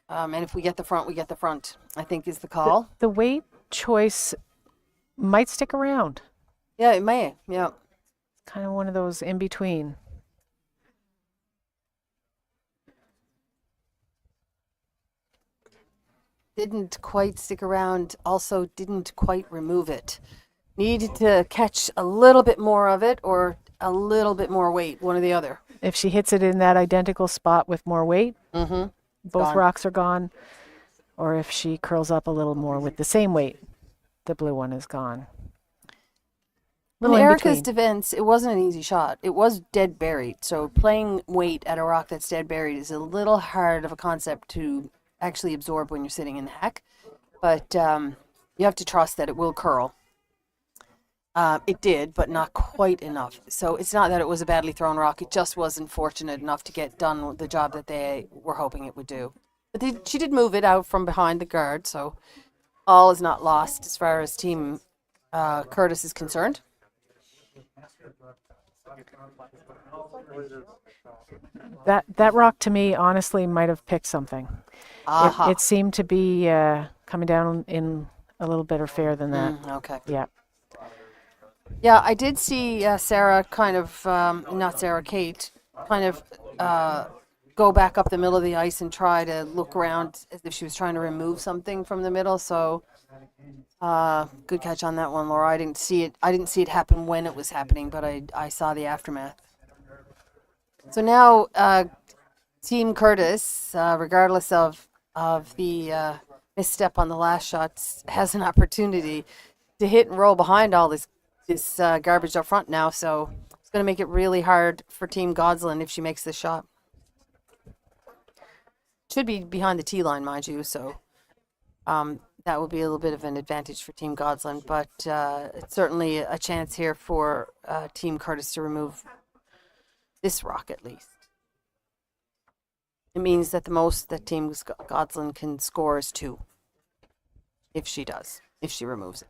And if we get the front, we get the front, I think is the call. The weight choice might stick around. Yeah, it may. Yeah. Kind of one of those in between. Didn't quite stick around, also didn't quite remove it. Needed to catch a little bit more of it or a little bit more weight, one or the other. If she hits it in that identical spot with more weight, Mm-hmm. both Gone. rocks are gone. Or if she curls up a little more with the same weight, the blue one is gone. In Little in Erica's between. defense, it wasn't an easy shot. It was dead buried. So playing weight at a rock that's dead buried is a little hard of a concept to actually absorb when you're sitting in the hack. But you have to trust that it will curl. It did, but not quite enough. So it's not that it was a badly thrown rock. It just wasn't fortunate enough to get done the job that they were hoping it would do. But she did move it out from behind the guard, so all is not lost as far as Team Curtis is concerned. That rock to me honestly might have picked something. Aha. It seemed to be coming down in a little better fare than that. Okay. Yeah. Yeah, I did see Sarah kind of, not Sarah, Kate, kind of go back up the middle of the ice and try to look around as if she was trying to remove something from the middle. So good catch on that one, Laura. I didn't see it happen when it was happening, but I saw the aftermath. So now, Team Curtis, regardless of the misstep on the last shot, has an opportunity to hit and roll behind all this garbage up front now. So it's going to make it really hard for Team Godsland if she makes this shot. Should be behind the tee line, mind you. So that will be a little bit of an advantage for Team Godsland, but it's certainly a chance here for Team Curtis to remove this rock at least. It means that the most that Team Godsland can score is 2. If she removes it.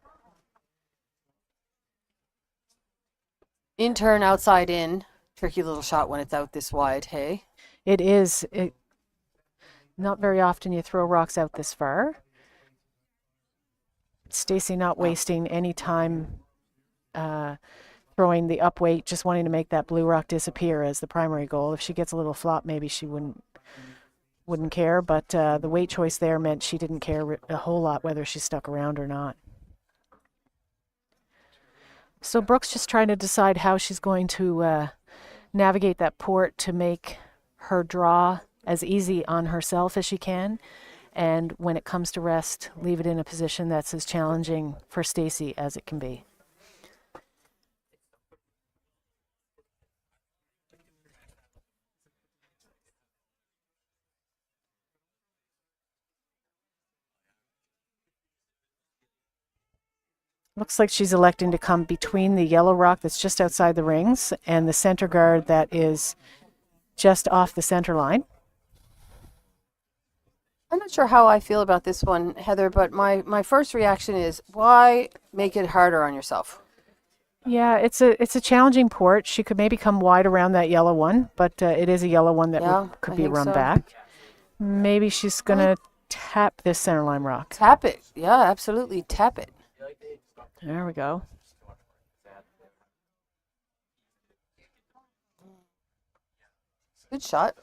In turn, outside in. Tricky little shot when it's out this wide, hey? It is. Not very often you throw rocks out this far. Stacey not wasting any time throwing the up weight, just wanting to make that blue rock disappear as the primary goal. If she gets a little flop, maybe she wouldn't care, but the weight choice there meant she didn't care a whole lot whether she stuck around or not. So Brooke's just trying to decide how she's going to navigate that port to make her draw as easy on herself as she can, and when it comes to rest, leave it in a position that's as challenging for Stacey as it can be. Looks like she's electing to come between the yellow rock that's just outside the rings and the center guard that is just off the center line. I'm not sure how I feel about this one, Heather, but my first reaction is, why make it harder on yourself? Yeah, it's a challenging port. She could maybe come wide around that yellow one, but it is a yellow one that could be run back. Maybe she's going to tap this center line rock. Tap it. Yeah, absolutely. Tap it. There we go. Good shot.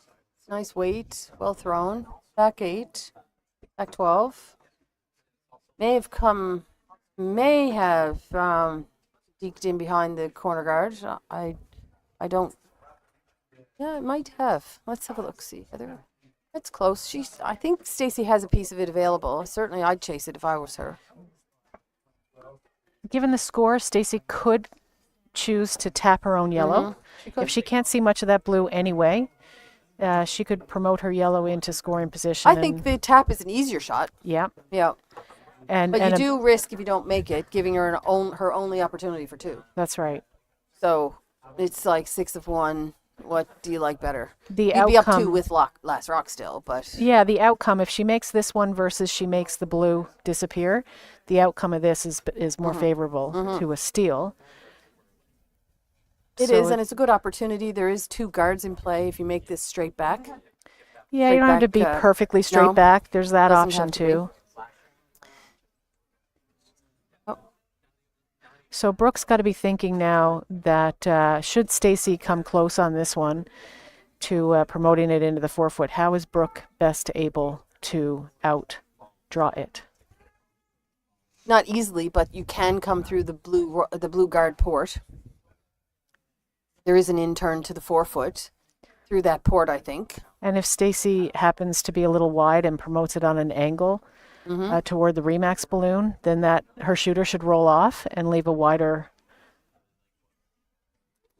Nice weight. Well thrown. Back 8. Back 12. May have deked in behind the corner guard. I don't. Yeah, it might have. Let's have a look. See, Heather. That's close. I think Stacey has a piece of it available. Certainly, I'd chase it if I was her. Given the score, Stacey could choose to tap her own yellow. If she can't see much of that blue anyway, she could promote her yellow into scoring position. I think the tap is an easier shot. Yeah. Yeah. But you do risk, if you don't make it, giving her her only opportunity for 2. That's right. So it's like 6 of 1. What do you like better? You'd be up 2 with last rock still, but yeah, the outcome, if she makes this one versus she makes the blue disappear, the outcome of this is more favorable to a steal. It is, and it's a good opportunity. There is 2 guards in play if you make this straight back. Yeah, you don't have to be perfectly straight back. There's that option too. So Brooke's got to be thinking now that should Stacey come close on this one to promoting it into the 4-foot, how is Brooke best able to outdraw it? Not easily, but you can come through the blue guard port. There is an in-turn to the 4-foot through that port, I think. And if Stacey happens to be a little wide and promotes it on an angle toward the Remax balloon, then her shooter should roll off and leave a wider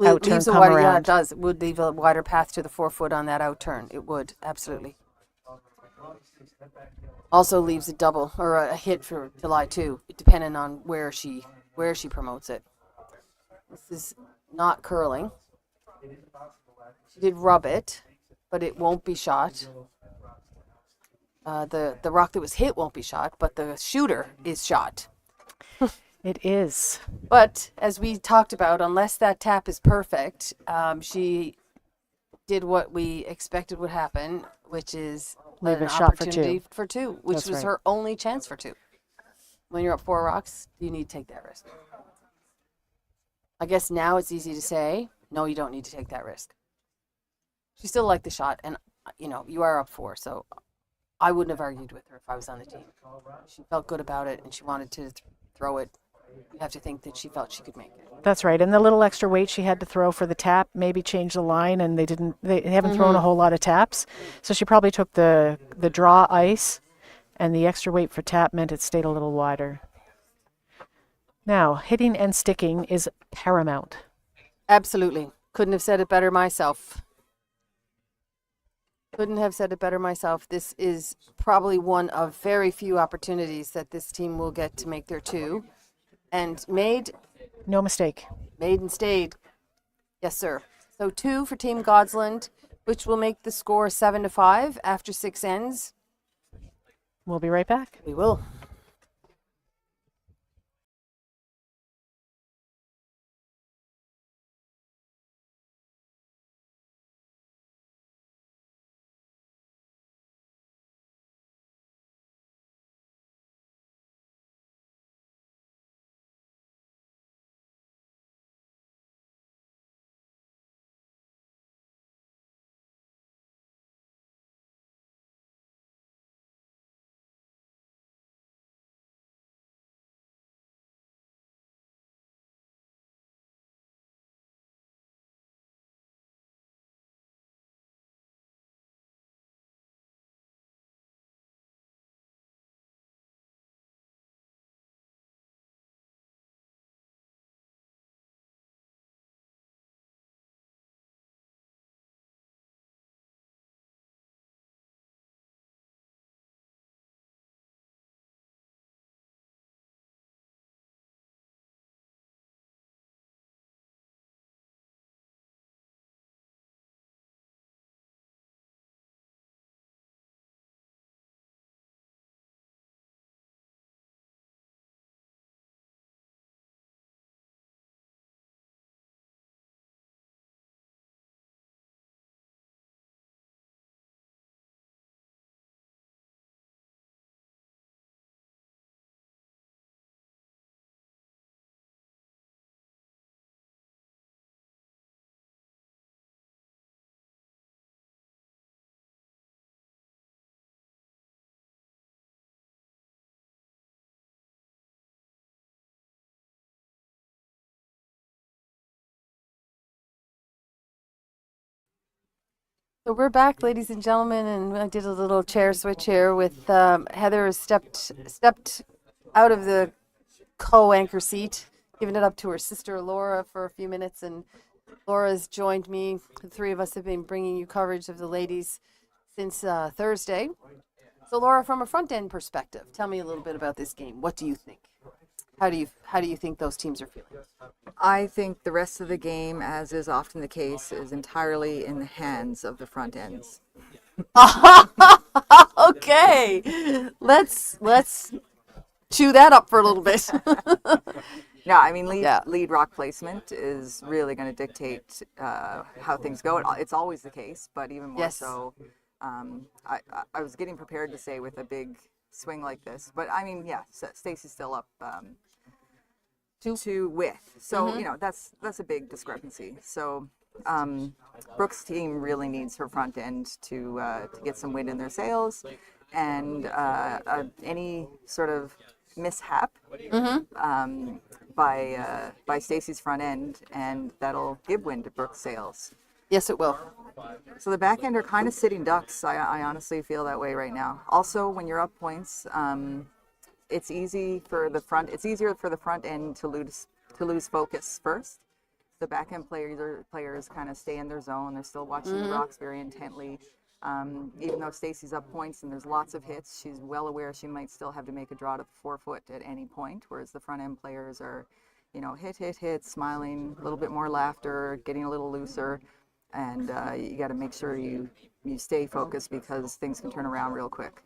outturn come around. Yeah, it does. It would leave a wider path to the 4-foot on that outturn. It would, absolutely. Also leaves a double or a hit for July 2, depending on where she promotes it. This is not curling. She did rub it, but it won't be shot. The rock that was hit won't be shot, but the shooter is shot. It is. But as we talked about, unless that tap is perfect, she did what we expected would happen, which is leave an a shot opportunity for 2, which That's was right. her only chance for 2. When you're up 4 rocks, you need to take that risk. I guess now it's easy to say, no, you don't need to take that risk. She still liked the shot, and you are up 4, so I wouldn't have argued with her if I was on the team. She felt good about it, and she wanted to throw it you have to think that she felt she could make it. That's right. And the little extra weight she had to throw for the tap maybe changed the line, and they haven't thrown a whole lot of taps. So she probably took the draw ice, and the extra weight for tap meant it stayed a little wider. Now, hitting and sticking is paramount. Absolutely. Couldn't have said it better myself. Couldn't have said it better myself. This is probably one of very few opportunities that this team will get to make their two. And made No mistake. and stayed. Yes, sir. So 2 for Team Godsland, which will make the score 7-5 after 6 ends. We'll be right back. We will. So we're back, ladies and gentlemen, and I did a little chair switch here with Heather has stepped out of the co-anchor seat, giving it up to her sister Laura for a few minutes, and Laura's joined me. The three of us have been bringing you coverage of the ladies since Thursday. So Laura, from a front end perspective, tell me a little bit about this game. What do you think? How do you think those teams are feeling? I think the rest of the game, as is often the case, is entirely in the hands of the front ends. Okay, let's chew that up for a little bit. No, I mean, Yeah. lead rock placement is really going to dictate how things go. It's always the case, but even more Yes. so. I was getting prepared to say with a big swing like this, but I mean, yeah, Stacy's still up to width, so you know that's a big discrepancy. So Brooke's team really needs her front end to get some wind in their sails, and any sort of mishap by Stacy's front end, and that'll give wind to Brooke's sails. Yes, it will. So the back end are kind of sitting ducks. I honestly feel that way right now. Also, when you're up points, it's easier for the front end to lose focus first. The back end players kind of stay in their zone. They're still watching the rocks very intently. Even though Stacy's up points and there's lots of hits, she's well aware she might still have to make a draw to the 4-foot at any point. Whereas the front end players are, hit, smiling, a little bit more laughter, getting a little looser. And you got to make sure you stay focused because things can turn around real quick.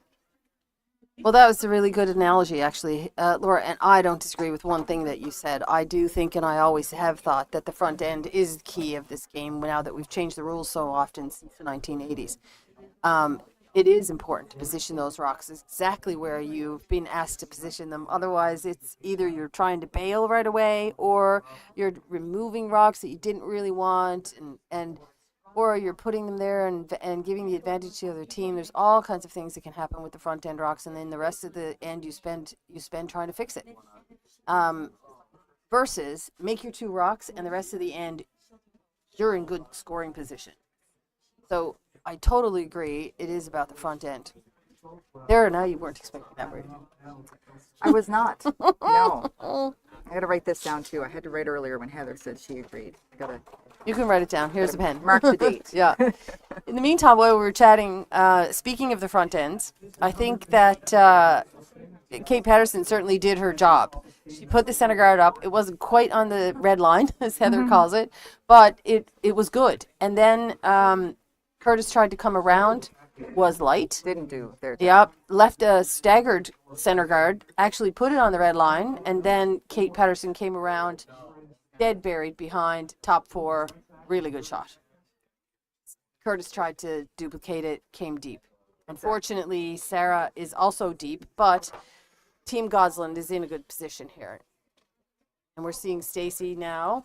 Well, that was a really good analogy, actually, Laura. And I don't disagree with one thing that you said. I do think, and I always have thought, that the front end is the key of this game. Now that we've changed the rules so often since the 1980s, it is important to position those rocks exactly where you've been asked to position them. Otherwise, it's either you're trying to bail right away, or you're removing rocks that you didn't really want, or you're putting them there and giving the advantage to the other team. There's all kinds of things that can happen with the front end rocks, and then the rest of the end you spend trying to fix it. versus make your 2 rocks and the rest of the end, you're in good scoring position. So I totally agree. It is about the front end. There, now you weren't expecting that, were you? I was not. No. I got to write this down too. I had to write earlier when Heather said she agreed. You can write it down. Here's a pen. Mark the date. Yeah. In the meantime, while we were chatting, speaking of the front ends, I think that Kate Patterson certainly did her job. She put the center guard up. It wasn't quite on the red line, as Heather calls it, but it was good. And then Curtis tried to come around, was light. Didn't do their job. Yep, left a staggered center guard, actually put it on the red line, and then Kate Patterson came around, dead buried behind, top 4, really good shot. Curtis tried to duplicate it, came deep. Unfortunately, Sarah is also deep, but Team Godsland is in a good position here. And we're seeing Stacy now.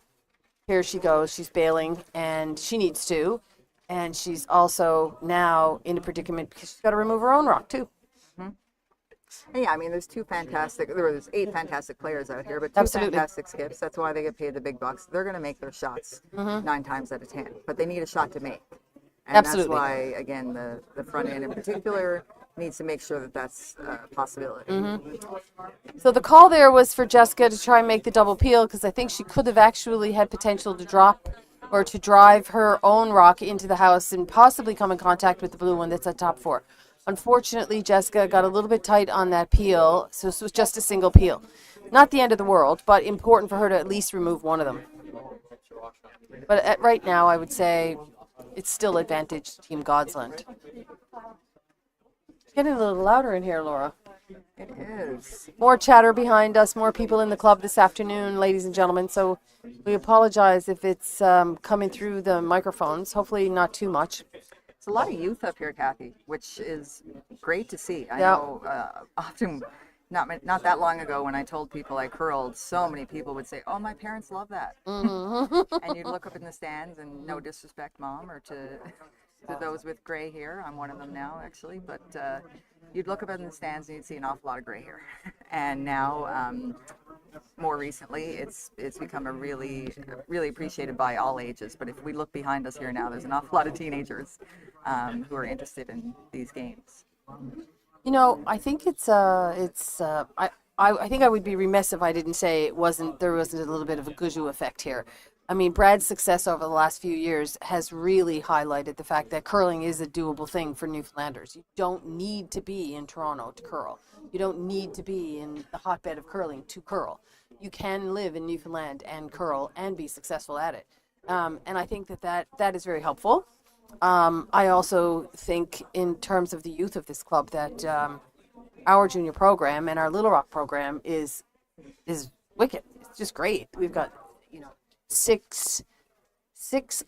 Here she goes, she's bailing, and she needs to. And she's also now in a predicament because she's got to remove her own rock too. Yeah, I mean, there's 8 fantastic players out here, but 2 Absolutely. fantastic skips. That's why they get paid the big bucks. They're going to make their shots 9 times out of 10, but they need a shot to make. And Absolutely. that's why, again, the front end in particular needs to make sure that that's a possibility. So the call there was for Jessica to try and make the double peel because I think she could have actually had potential to drop or to drive her own rock into the house and possibly come in contact with the blue one that's at top 4. Unfortunately, Jessica got a little bit tight on that peel, so this was just a single peel. Not the end of the world, but important for her to at least remove one of them. But right now, I would say it's still advantage Team Godsland. It's getting a little louder in here, Laura. It is. More chatter behind us, more people in the club this afternoon, ladies and gentlemen. So we apologize if it's coming through the microphones. Hopefully not too much. It's a lot of youth up here, Cathy, which is great to see. I Yeah. know often, not that long ago when I told people I curled, so many people would say, "Oh, my parents love that." And you'd look up in the stands, and no disrespect, Mom, or to those with gray hair. I'm one of them now, actually. But you'd look up in the stands and you'd see an awful lot of gray hair. And now, more recently, it's become a really appreciated by all ages. But if we look behind us here now, there's an awful lot of teenagers who are interested in these games. You know, I think I think I would be remiss if I didn't say there wasn't a little bit of a Guzhu effect here. I mean, Brad's success over the last few years has really highlighted the fact that curling is a doable thing for Newfoundlanders. You don't need to be in Toronto to curl. You don't need to be in the hotbed of curling to curl. You can live in Newfoundland and curl and be successful at it. And I think that is very helpful. I also think in terms of the youth of this club that our junior program and our Little Rock program is wicked. It's just great. We've got, six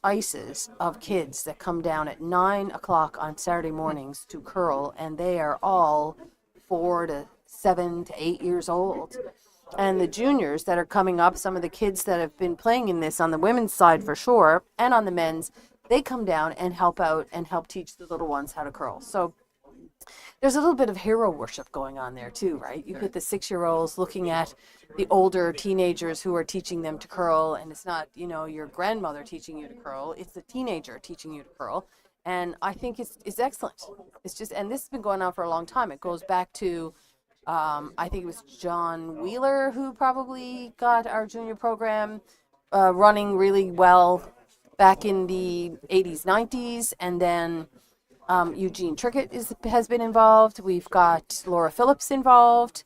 ices of kids that come down at 9:00 on Saturday mornings to curl, and they are all 4 to 7 to 8 years old. And the juniors that are coming up, some of the kids that have been playing in this on the women's side for sure, and on the men's, they come down and help out and help teach the little ones how to curl. So there's a little bit of hero worship going on there too, right? You get the 6-year-olds looking at the older teenagers who are teaching them to curl, and it's not, your grandmother teaching you to curl, it's the teenager teaching you to curl. And I think it's excellent. It's just, and this has been going on for a long time. It goes back to, I think it was John Wheeler who probably got our junior program running really well back in the 80s, 90s, and then Eugene Trickett has been involved. We've got Laura Phillips involved.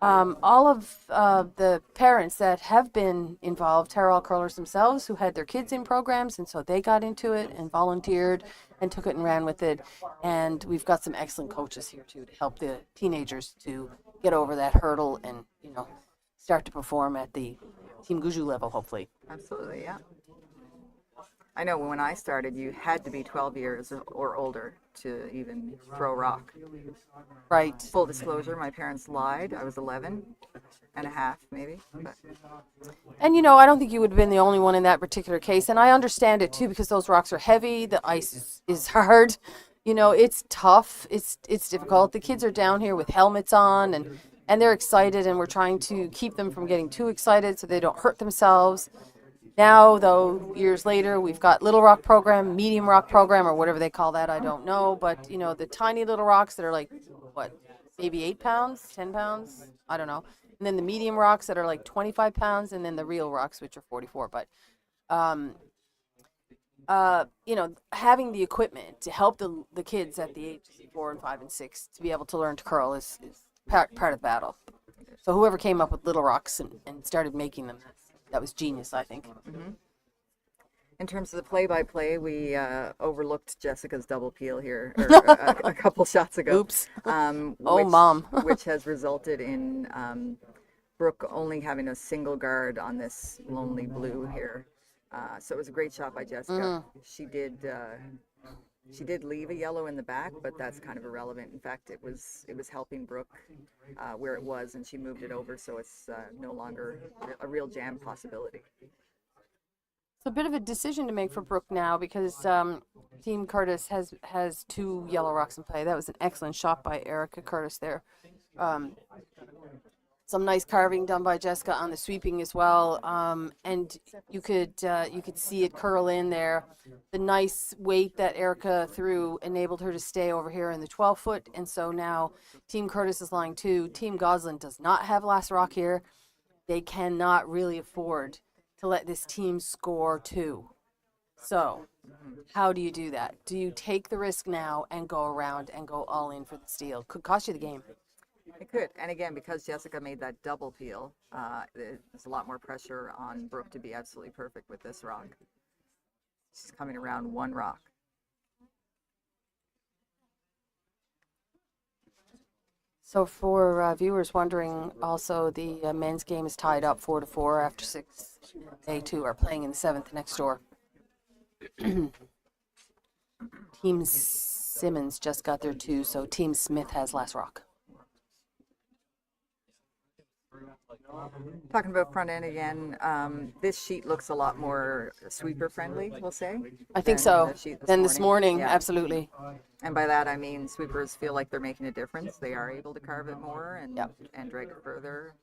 All of the parents that have been involved are all curlers themselves who had their kids in programs, and so they got into it and volunteered and took it and ran with it. And we've got some excellent coaches here too to help the teenagers to get over that hurdle and start to perform at the Team Guzhu level, hopefully. Absolutely, yeah. I know when I started, you had to be 12 years or older to even throw rock. Right. Full disclosure, my parents lied. I was 11 and a half, maybe. But. And, I don't think you would have been the only one in that particular case. And I understand it, too, because those rocks are heavy. The ice is hard. It's tough. It's difficult. The kids are down here with helmets on and and they're excited, and we're trying to keep them from getting too excited so they don't hurt themselves. Now, though, years later, we've got little rock program, medium rock program, or whatever they call that, I don't know. But, you know, the tiny little rocks that are like, what, maybe 8 pounds, 10 pounds? I don't know. And then the medium rocks that are like 25 pounds, and then the real rocks, which are 44. But, you know, having the equipment to help the kids at the ages of 4 and 5 and 6 to be able to learn to curl is part of the battle. So whoever came up with little rocks and started making them, that was genius, I think. Mm-hmm. In terms of the play-by-play, we overlooked Jessica's double peel here a couple shots ago. Oops. Mom. Which has resulted in Brooke only having a single guard on this lonely blue here. So it was a great shot by Jessica. Mm-hmm. She did leave a yellow in the back, but that's kind of irrelevant. In fact, it was helping Brooke where it was, and she moved it over, so it's no longer a real jam possibility. It's a bit of a decision to make for Brooke now because Team Curtis has 2 yellow rocks in play. That was an excellent shot by Erica Curtis there. Some nice carving done by Jessica on the sweeping as well, and you could see it curl in there. The nice weight that Erica threw enabled her to stay over here in the 12-foot, and so now Team Curtis is lying 2. Team Godsland does not have last rock here. They cannot really afford to let this team score 2. So how do you do that? Do you take the risk now and go around and go all in for the steal? Could cost you the game. It could. And again, because Jessica made that double peel, there's a lot more pressure on Brooke to be absolutely perfect with this rock. She's coming around 1 rock. So for viewers wondering, also the men's game is tied up 4-4 after 6. They too are playing in the 7th next door. Team Simmons just got their 2, so Team Smith has last rock. Talking about front end again, this sheet looks a lot more sweeper friendly, we'll say. I think so. Than this morning, yeah. Absolutely. And by that I mean sweepers feel like they're making a difference. They are able to carve it more and and drag it further.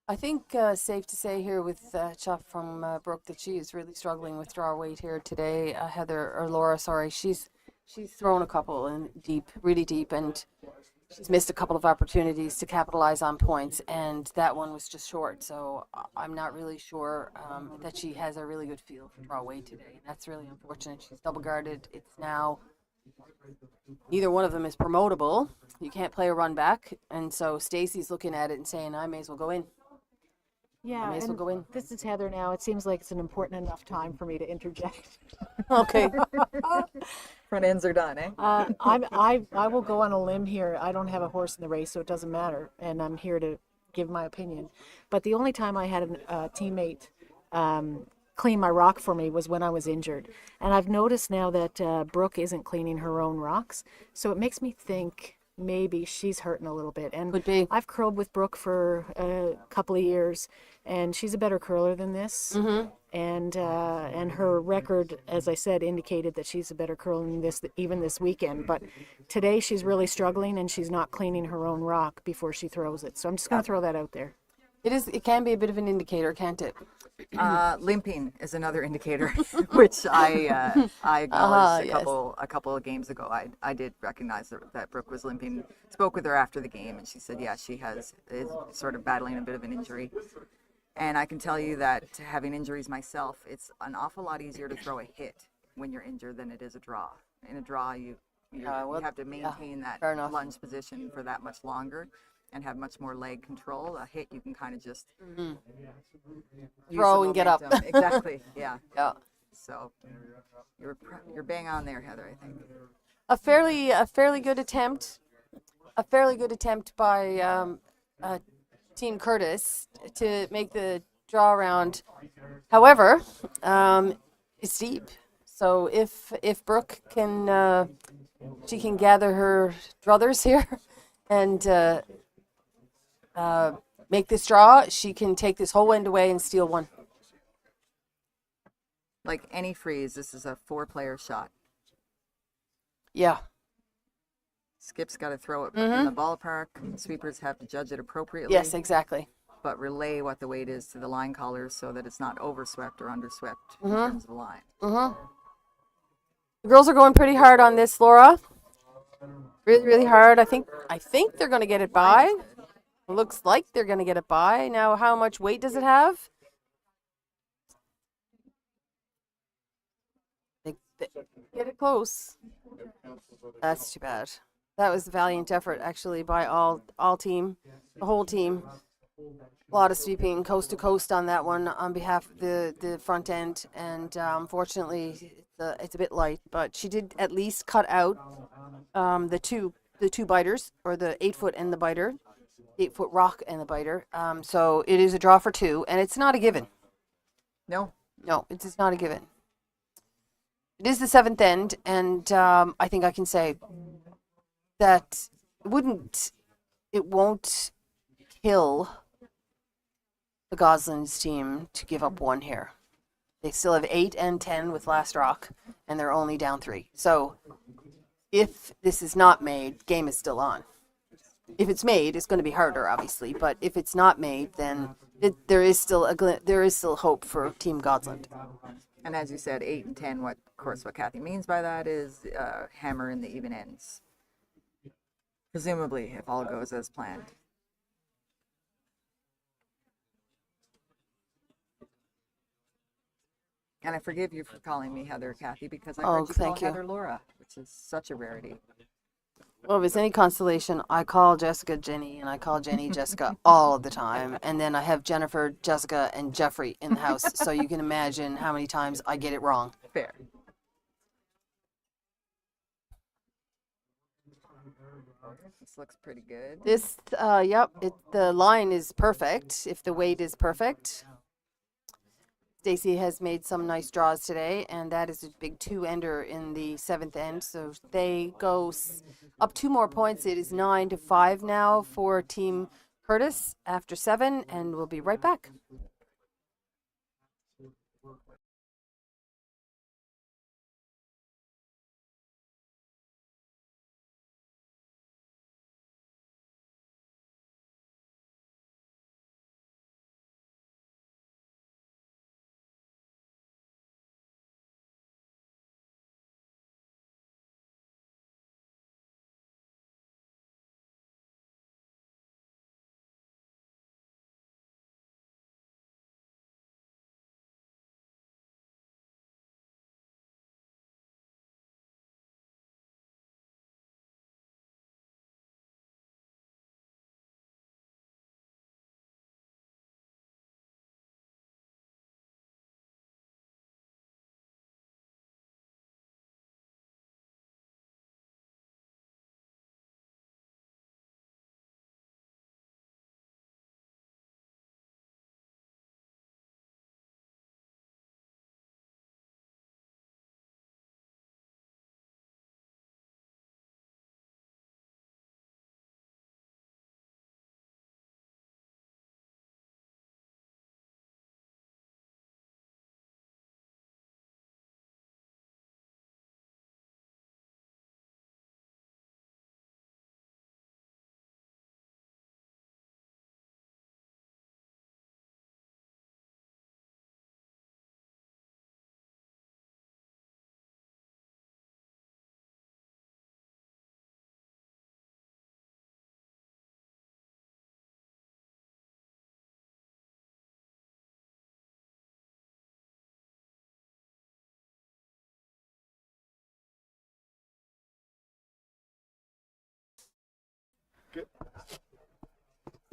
I think safe to say here with Chuff from Brooke that she is really struggling with draw weight here today. Heather or Laura, sorry, she's thrown a couple in deep, really deep, and she's missed a couple of opportunities to capitalize on points, and that one was just short. So I'm not really sure that she has a really good feel for draw weight today. That's really unfortunate. She's double guarded. It's now neither one of them is promotable. You can't play a run back, and so Stacy's looking at it and saying, I may as well go in. Yeah, may as well go in. This is Heather now. It seems like it's an important enough time for me to interject. Okay. Front ends are done, eh? I will go on a limb here. I don't have a horse in the race, so it doesn't matter, and I'm here to give my opinion. But the only time I had a teammate clean my rock for me was when I was injured. And I've noticed now that Brooke isn't cleaning her own rocks, so it makes me think maybe she's hurting a little bit. And Could be. I've curled with Brooke for a couple of years, and she's a better curler than this. Mm-hmm. And her record, as I said, indicated that she's a better curler than this even this weekend. But today she's really struggling, and she's not cleaning her own rock before she throws it. So I'm just going to throw that out there. It can be a bit of an indicator, can't it? Limping is another indicator, which I acknowledged a couple of games ago. I did recognize that Brooke was limping. Spoke with her after the game, and she said, yeah, she is sort of battling a bit of an injury. And I can tell you that having injuries myself, it's an awful lot easier to throw a hit when you're injured than it is a draw. In a draw, you have to maintain that lunge position for that much longer and have much more leg control. A hit, you can kind of just throw and get up. Exactly. Yeah. Yeah. So you're bang on there, Heather. I think a fairly good attempt. A fairly good attempt by Team Curtis to make the draw around. However, it's deep. So if Brooke can she can gather her druthers here and make this draw, she can take this whole end away and steal one. Like any freeze, this is a 4-player shot. Yeah. Skip's got to throw it in the ballpark. Sweepers have to judge it appropriately. Yes, exactly. But relay what the weight is to the line callers so that it's not overswept or underswept in terms of the line. The girls are going pretty hard on this, Laura. Really, really hard. I think they're going to get it by. It looks like they're going to get it by. Now, how much weight does it have? They get it close. That's too bad. That was a valiant effort, actually, by all team, the whole team. A lot of sweeping coast to coast on that one on behalf of the front end, and unfortunately it's a bit light, but she did at least cut out the two biters, or the 8-foot and the biter, 8-foot rock and the biter. So it is a draw for 2, and it's not a given. No, it is not a given. It is the 7th end, and I think I can say that it won't kill the Godsland's team to give up 1 here. They still have 8 and 10 with last rock, and they're only down 3. So if this is not made, game is still on. If it's made, it's going to be harder, obviously. But if it's not made, then there is still hope for Team Godsland. and as you said, 8 and 10. What Cathy means by that is hammer in the even ends. Presumably, if all goes as planned. And I forgive you for calling me Heather, Cathy, because I heard you call Heather Laura, which is such a rarity. Well, if it's any consolation, I call Jessica Jenny, and I call Jenny Jessica all of the time. And then I have Jennifer, Jessica, and Jeffrey in the house. So you can imagine how many times I get it wrong. Fair. This looks pretty good. This, yep, the line is perfect, if the weight is perfect. Stacy has made some nice draws today, and that is a big 2-ender in the 7th end. So they go up 2 more points. It is 9-5 now for Team Curtis after 7, and we'll be right back.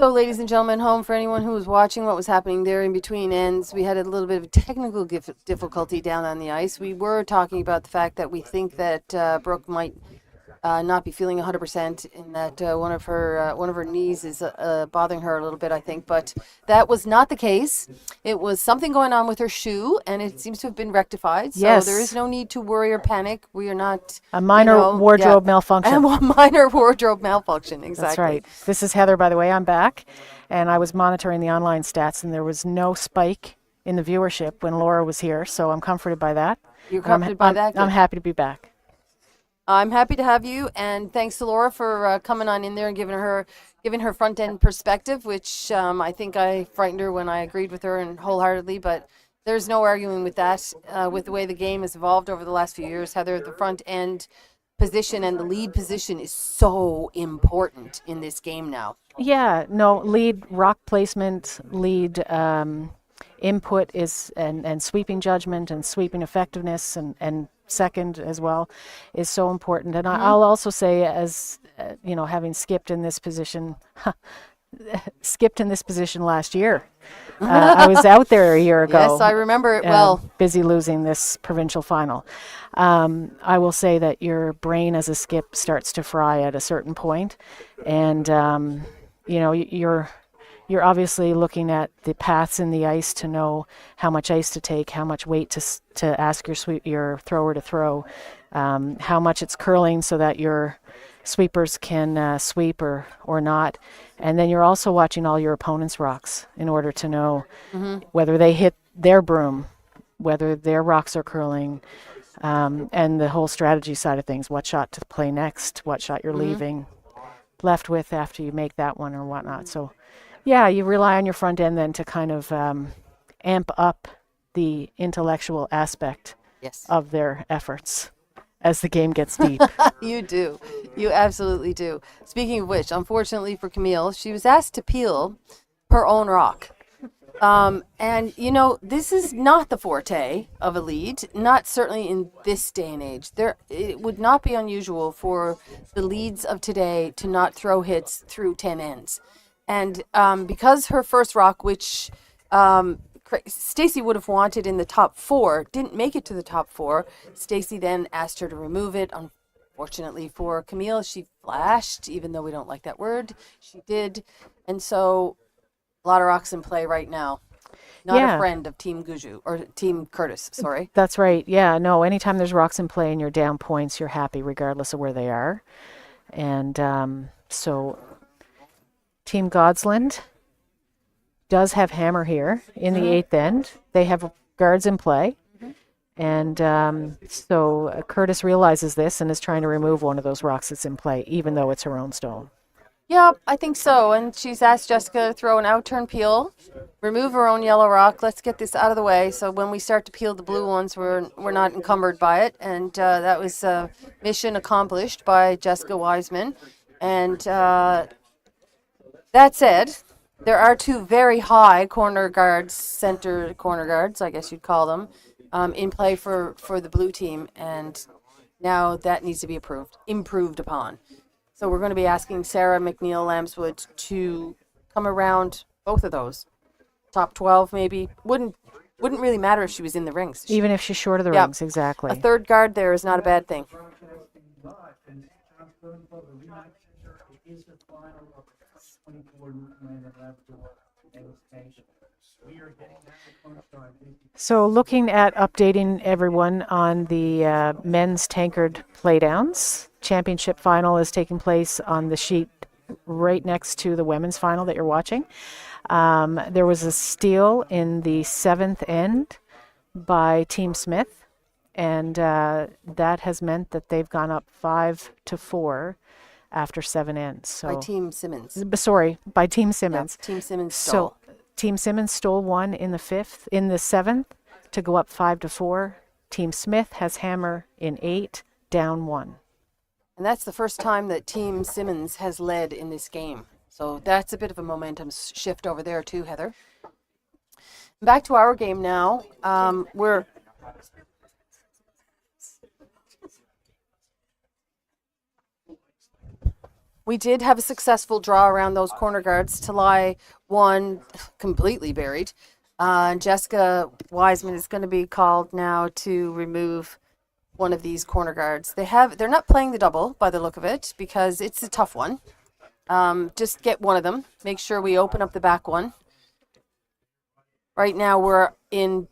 So, ladies and gentlemen, home, for anyone who was watching what was happening there in between ends, we had a little bit of technical difficulty down on the ice. We were talking about the fact that we think that Brooke might not be feeling 100%, in that one of her knees is bothering her a little bit, I think. But that was not the case. It was something going on with her shoe, and it seems to have been rectified. So Yes. there is no need to worry or panic. We are not A minor wardrobe malfunction. And a minor wardrobe malfunction, exactly. That's right. This is Heather, by the way. I'm back, and I was monitoring the online stats, and there was no spike in the viewership when Laura was here, so I'm comforted by that. You're comforted by that? I'm happy to be back. I'm happy to have you, and thanks to Laura for coming on in there and giving her front end perspective, which I think I frightened her when I agreed with her and wholeheartedly. But there's no arguing with that. With the way the game has evolved over the last few years, Heather, the front end position and the lead position is so important in this game now. Yeah, no, lead rock placement, lead input is and sweeping judgment and sweeping effectiveness and second as well is so important. And I'll also say, as having skipped in this position last year. I was out there a year ago. Yes, I remember it well. Busy losing this provincial final. I will say that your brain as a skip starts to fry at a certain point, and you're obviously looking at the paths in the ice to know how much ice to take, how much weight to ask your thrower to throw, how much it's curling so that your sweepers can sweep or not. And then you're also watching all your opponent's rocks in order to know whether they hit their broom, whether their rocks are curling, and the whole strategy side of things, what shot to play next, what shot you're leaving left with after you make that one or whatnot. So yeah, you rely on your front end then to kind of amp up the intellectual aspect of their efforts as the game gets deep. You do. You absolutely do. Speaking of which, unfortunately for Camille, she was asked to peel her own rock. And, this is not the forte of a lead, not certainly in this day and age. It would not be unusual for the leads of today to not throw hits through 10 ends. And because her first rock, which Stacey would have wanted in the top 4, didn't make it to the top 4, Stacey then asked her to remove it. Unfortunately for Camille, she flashed, even though we don't like that word. She did. And so a lot of rocks in play right now. Not a friend of Team Guju, or Team Curtis, sorry. That's right. Yeah, no, anytime there's rocks in play and you're down points, you're happy regardless of where they are. And so Team Godsland does have hammer here in the 8th end. They have guards in play. And so Curtis realizes this and is trying to remove one of those rocks that's in play, even though it's her own stone. Yeah, I think so. And she's asked Jessica to throw an out-turn peel, remove her own yellow rock. Let's get this out of the way. So when we start to peel the blue ones, we're not encumbered by it. And that was mission accomplished by Jessica Wiseman. And that said, there are 2 very high corner guards, center corner guards, I guess you'd call them, in play for the blue team. And now that needs to be improved upon. So we're going to be asking Sarah McNeil-Lambswood to come around both of those. Top 12 maybe. Wouldn't really matter if she was in the rings. Even if she's short of the rings, exactly. A third guard there is not a bad thing. So looking at updating everyone on the men's tankard playdowns, championship final is taking place on the sheet right next to the women's final that you're watching. There was a steal in the 7th end by Team Smith, and that has meant that they've gone up 5-4 after 7 ends. So by Team Simmons. Sorry, by Team Simmons. Yeah, Team Simmons stole. So Team Simmons stole 1 in the 7th to go up 5-4. Team Smith has hammer in 8, down 1. And that's the first time that Team Simmons has led in this game. So that's a bit of a momentum shift over there too, Heather. Back to our game now. We did have a successful draw around those corner guards to lie 1 completely buried. Jessica Wiseman is going to be called now to remove one of these corner guards. They're not playing the double by the look of it because it's a tough one. Just get one of them. Make sure we open up the back one. Right now we're in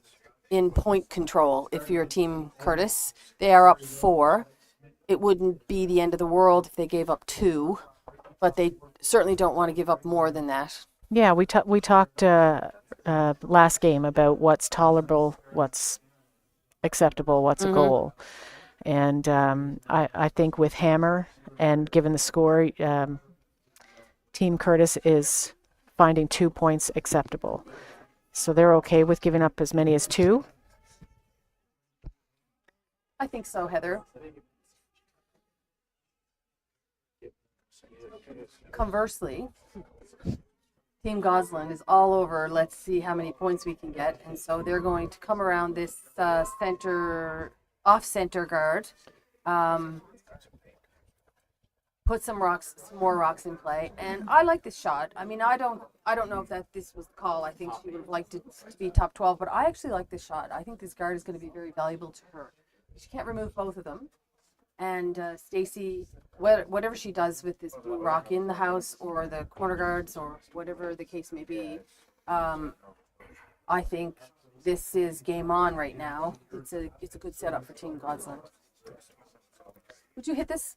point control. If you're Team Curtis, they are up 4. It wouldn't be the end of the world if they gave up 2, but they certainly don't want to give up more than that. Yeah, we talked last game about what's tolerable, what's acceptable, what's a goal. And I think with Hammer and given the score, Team Curtis is finding 2 points acceptable. So they're okay with giving up as many as 2. I think so, Heather. Conversely, Team Godsland is all over, let's see how many points we can get. And so they're going to come around this off-center guard, put some more rocks in play. And I like this shot. I mean, I don't know if this was the call. I think she would have liked it to be top 12, but I actually like this shot. I think this guard is going to be very valuable to her. She can't remove both of them. And Stacy, whatever she does with this blue rock in the house or the corner guards or whatever the case may be, I think this is game on right now. It's a good setup for Team Godsland. Would you hit this?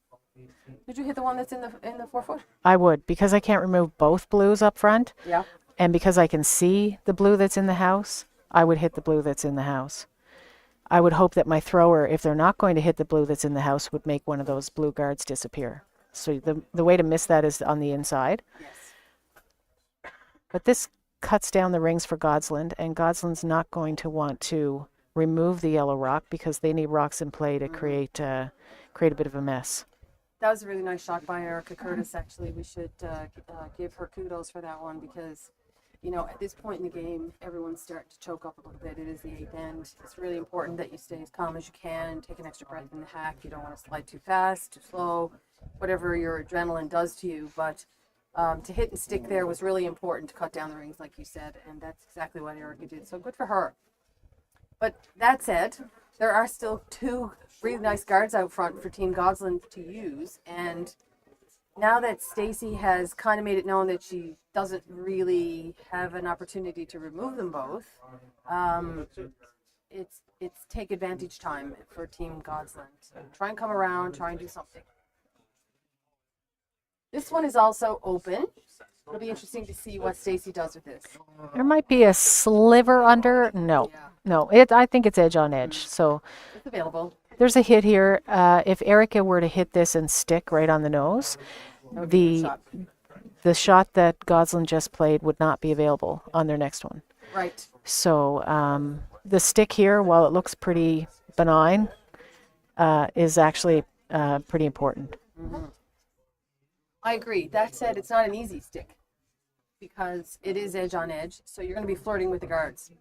Did you hit the one that's in the 4-foot? I would, because I can't remove both blues up front. Yeah. And because I can see the blue that's in the house, I would hit the blue that's in the house. I would hope that my thrower, if they're not going to hit the blue that's in the house, would make one of those blue guards disappear. So the way to miss that is on the inside. Yes. But this cuts down the rings for Godsland, and Godsland's not going to want to remove the yellow rock because they need rocks in play to create a bit of a mess. That was a really nice shot by Erica Curtis, actually. We should give her kudos for that one because, you know, at this point in the game, everyone's starting to choke up a little bit. It is the 8th end. It's really important that you stay as calm as you can, take an extra breath in the hack. You don't want to slide too fast, too slow, whatever your adrenaline does to you. But to hit and stick there was really important to cut down the rings, like you said, and that's exactly what Erica did. So good for her. But that said, there are still 2 really nice guards out front for Team Godsland to use, and now that Stacy has kind of made it known that she doesn't really have an opportunity to remove them both, it's take advantage time for Team Godsland. So try and come around, try and do something. This one is also open. It'll be interesting to see what Stacy does with this. There might be a sliver under. No, Yeah. no. I think it's edge on edge. So It's available. there's a hit here. If Erica were to hit this and stick right on the nose, That would be a good the shot. shot that Godsland just played would not be available on their next one. Right. So the stick here, while it looks pretty benign, is actually pretty important. I agree. That said, it's not an easy stick because it is edge on edge, so you're going to be flirting with the guards.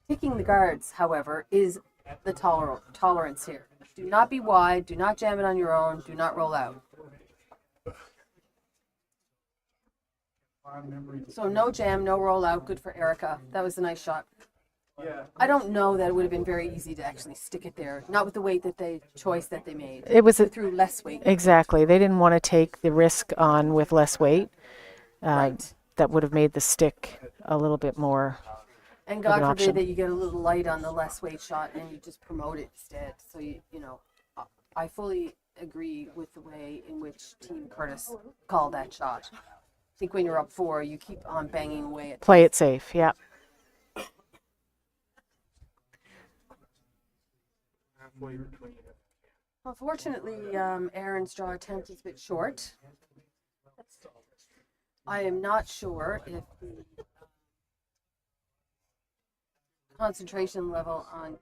Picking the guards, however, is the tolerance here. Do not be wide, do not jam it on your own, do not roll out. So no jam, no roll out, good for Erica. That was a nice shot. I don't know that it would have been very easy to actually stick it there, not with the weight choice that they made. It was They threw less weight. exactly. They didn't want to take the risk on with less weight. Right. That would have made the stick a little bit more. And of an God option. forbid that you get a little light on the less weight shot and you just promote it instead. So, you know, I fully agree with the way in which Team Curtis called that shot. I think when you're up 4, you keep on banging away at Play it safe, yeah. Unfortunately, Aaron's draw attempt is a bit short. I am not sure if the concentration level on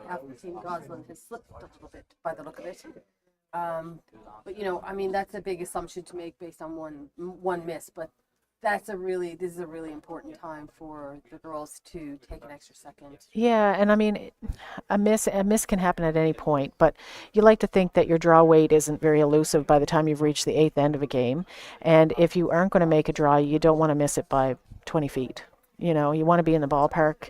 behalf of Team Godsland has slipped a little bit by the look of it. But you know, I mean, that's a big assumption to make based on one miss. But this is a really important time for the girls to take an extra second. Yeah, and I mean, a miss can happen at any point, but you like to think that your draw weight isn't very elusive by the time you've reached the 8th end of a game. And if you aren't going to make a draw, you don't want to miss it by 20 feet. You know, you want to be in the ballpark.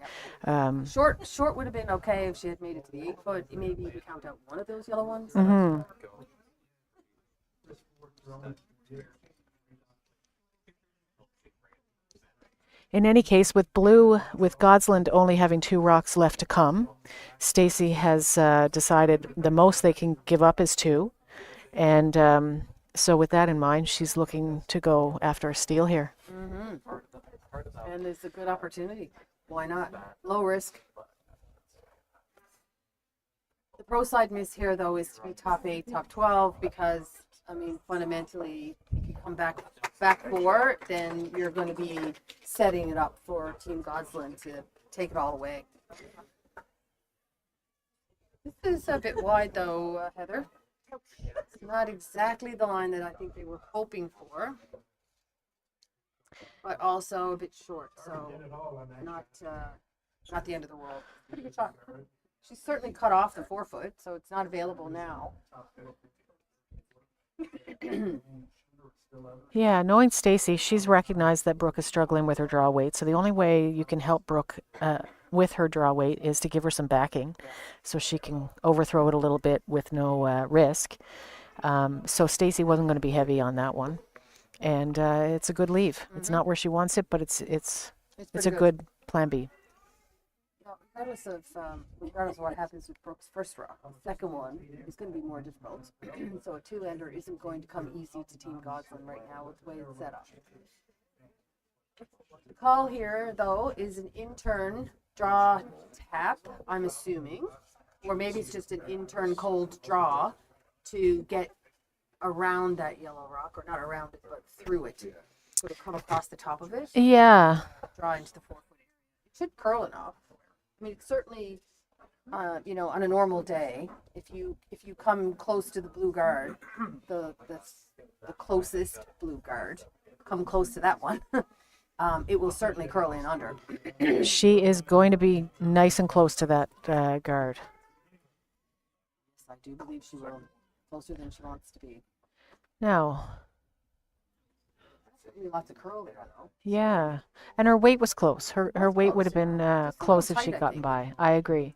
Short would have been okay if she had made it to the 8-foot. Maybe you could count out one of those yellow ones. Mhm. In any case, with Godsland only having 2 rocks left to come, Stacy has decided the most they can give up is 2. And so with that in mind, she's looking to go after a steal here. And it's a good opportunity. Why not? Low risk. The pro side miss here, though, is to be top 8, top 12, because, I mean, fundamentally, if you come back 4, then you're going to be setting it up for Team Godsland to take it all away. This is a bit wide, though, Heather. It's not exactly the line that I think they were hoping for, but also a bit short, so not the end of the world. Pretty good shot. She's certainly cut off the 4-foot, so it's not available now. Yeah, knowing Stacy, she's recognized that Brooke is struggling with her draw weight. So the only way you can help Brooke with her draw weight is to give her some backing so she can overthrow it a little bit with no risk. So Stacy wasn't going to be heavy on that one. And it's a good leave. Mm-hmm. It's not where she wants it, but it's a good plan B. Regardless of what happens with Brooke's first draw, the second one is going to be more difficult. So a 2-lander isn't going to come easy to Team Godsland right now with the way it's set up. The call here, though, is an in-turn draw tap, I'm assuming, or maybe it's just an in-turn cold draw to get around that yellow rock, or not around it, but through it, sort of come across the top of it. Yeah. Draw into the 4-foot area. It should curl enough. I mean, certainly, on a normal day, if you come close to the blue guard, the closest blue guard, come close to that one, it will certainly curl in under. She is going to be nice and close to that guard. Yes, I do believe she will. Closer than she wants to be. Now. Certainly lots of curl there, though. Yeah, and her weight was close. Her weight would have been close if she'd gotten by. I agree.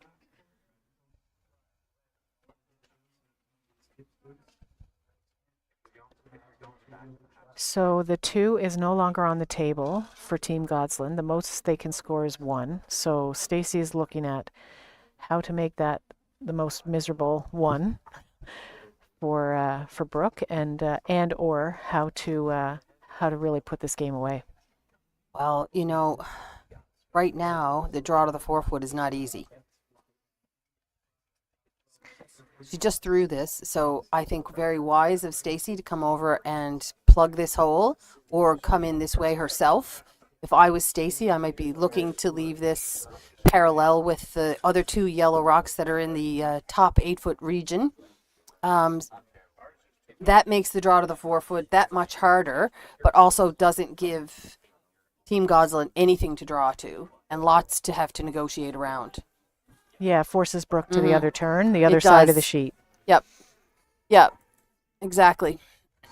So the 2 is no longer on the table for Team Godsland. The most they can score is 1. So Stacy is looking at how to make that the most miserable 1 for Brooke, and or how to really put this game away. Well, right now the draw to the 4-foot is not easy. She just threw this, so I think very wise of Stacy to come over and plug this hole or come in this way herself. If I was Stacy, I might be looking to leave this parallel with the other 2 yellow rocks that are in the top 8-foot region. That makes the draw to the 4-foot that much harder, but also doesn't give Team Godsland anything to draw to and lots to have to negotiate around. Yeah, forces Brooke to the other turn, the other side of the sheet. Yep, exactly.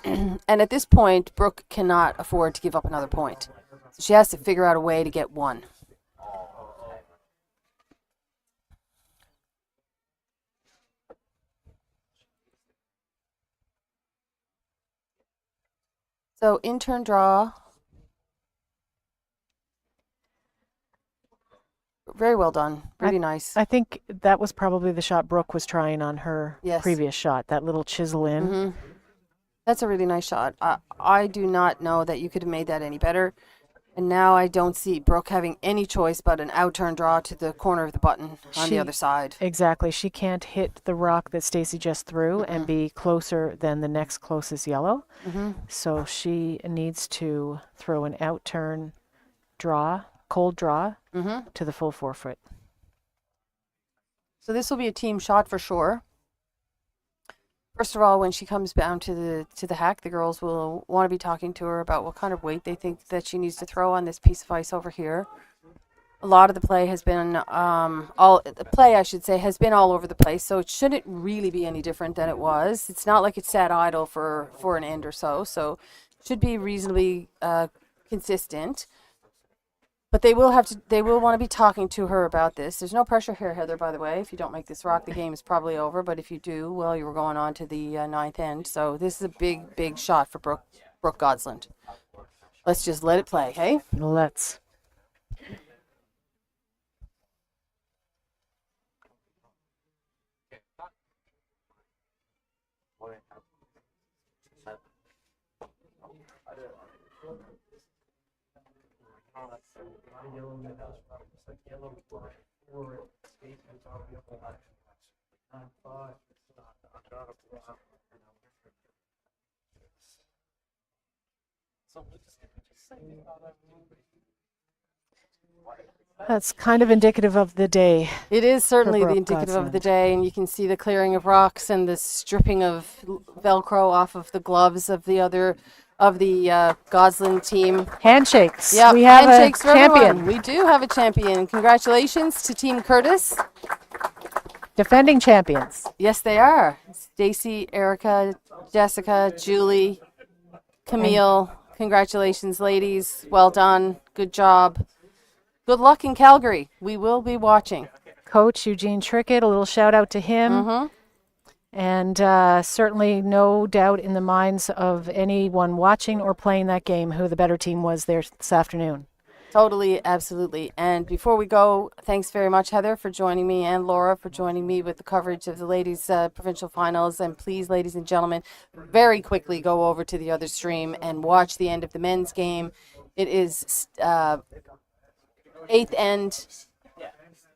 And at this point, Brooke cannot afford to give up another point. So she has to figure out a way to get 1. So in-turn draw. Very well done. Really nice. I think that was probably the shot Brooke was trying on her previous shot, that little chisel in. Mm-hmm. That's a really nice shot. I do not know that you could have made that any better. And now I don't see Brooke having any choice but an out-turn draw to the corner of the button on the other side. Exactly. She can't hit the rock that Stacy just threw and be closer than the next closest yellow. Mm-hmm. So she needs to throw an out-turn draw, cold draw, to the full 4-foot. So this will be a team shot for sure. First of all, when she comes down to the hack, the girls will want to be talking to her about what kind of weight they think that she needs to throw on this piece of ice over here. A lot of the play has been has been all over the place, so it shouldn't really be any different than it was. It's not like it sat idle for an end or so it should be reasonably consistent. But they will want to be talking to her about this. There's no pressure here, Heather, by the way. If you don't make this rock, the game is probably over. But if you do, well, you were going on to the 9th end. So this is a big, big shot for Brooke Godsland. Let's just let it play, hey? Let's. That's kind of indicative of the day. It is certainly the Brooke indicative of the Godsland. day, and you can see the clearing of rocks and the stripping of Velcro off of the gloves of the Godsland team. Handshakes. Yeah, We have handshakes a for everyone. champion. We do have a champion. Congratulations to Team Curtis. Defending champions. Yes, they are. Stacy, Erica, Jessica, Julie, Camille. Congratulations, ladies. Well done. Good job. Good luck in Calgary. We will be watching. Coach Eugene Trickett, a little shout out to him. Mm-hmm. And certainly no doubt in the minds of anyone watching or playing that game who the better team was there this afternoon. Totally, absolutely. And before we go, thanks very much, Heather, for joining me, and Laura for joining me with the coverage of the ladies' provincial finals. And please, ladies and gentlemen, very quickly go over to the other stream and watch the end of the men's game. It is eighth end.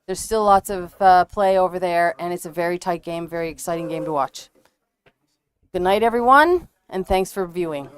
There's still lots of play over there, and it's a very tight game, very exciting game to watch. Good night, everyone, and thanks for viewing.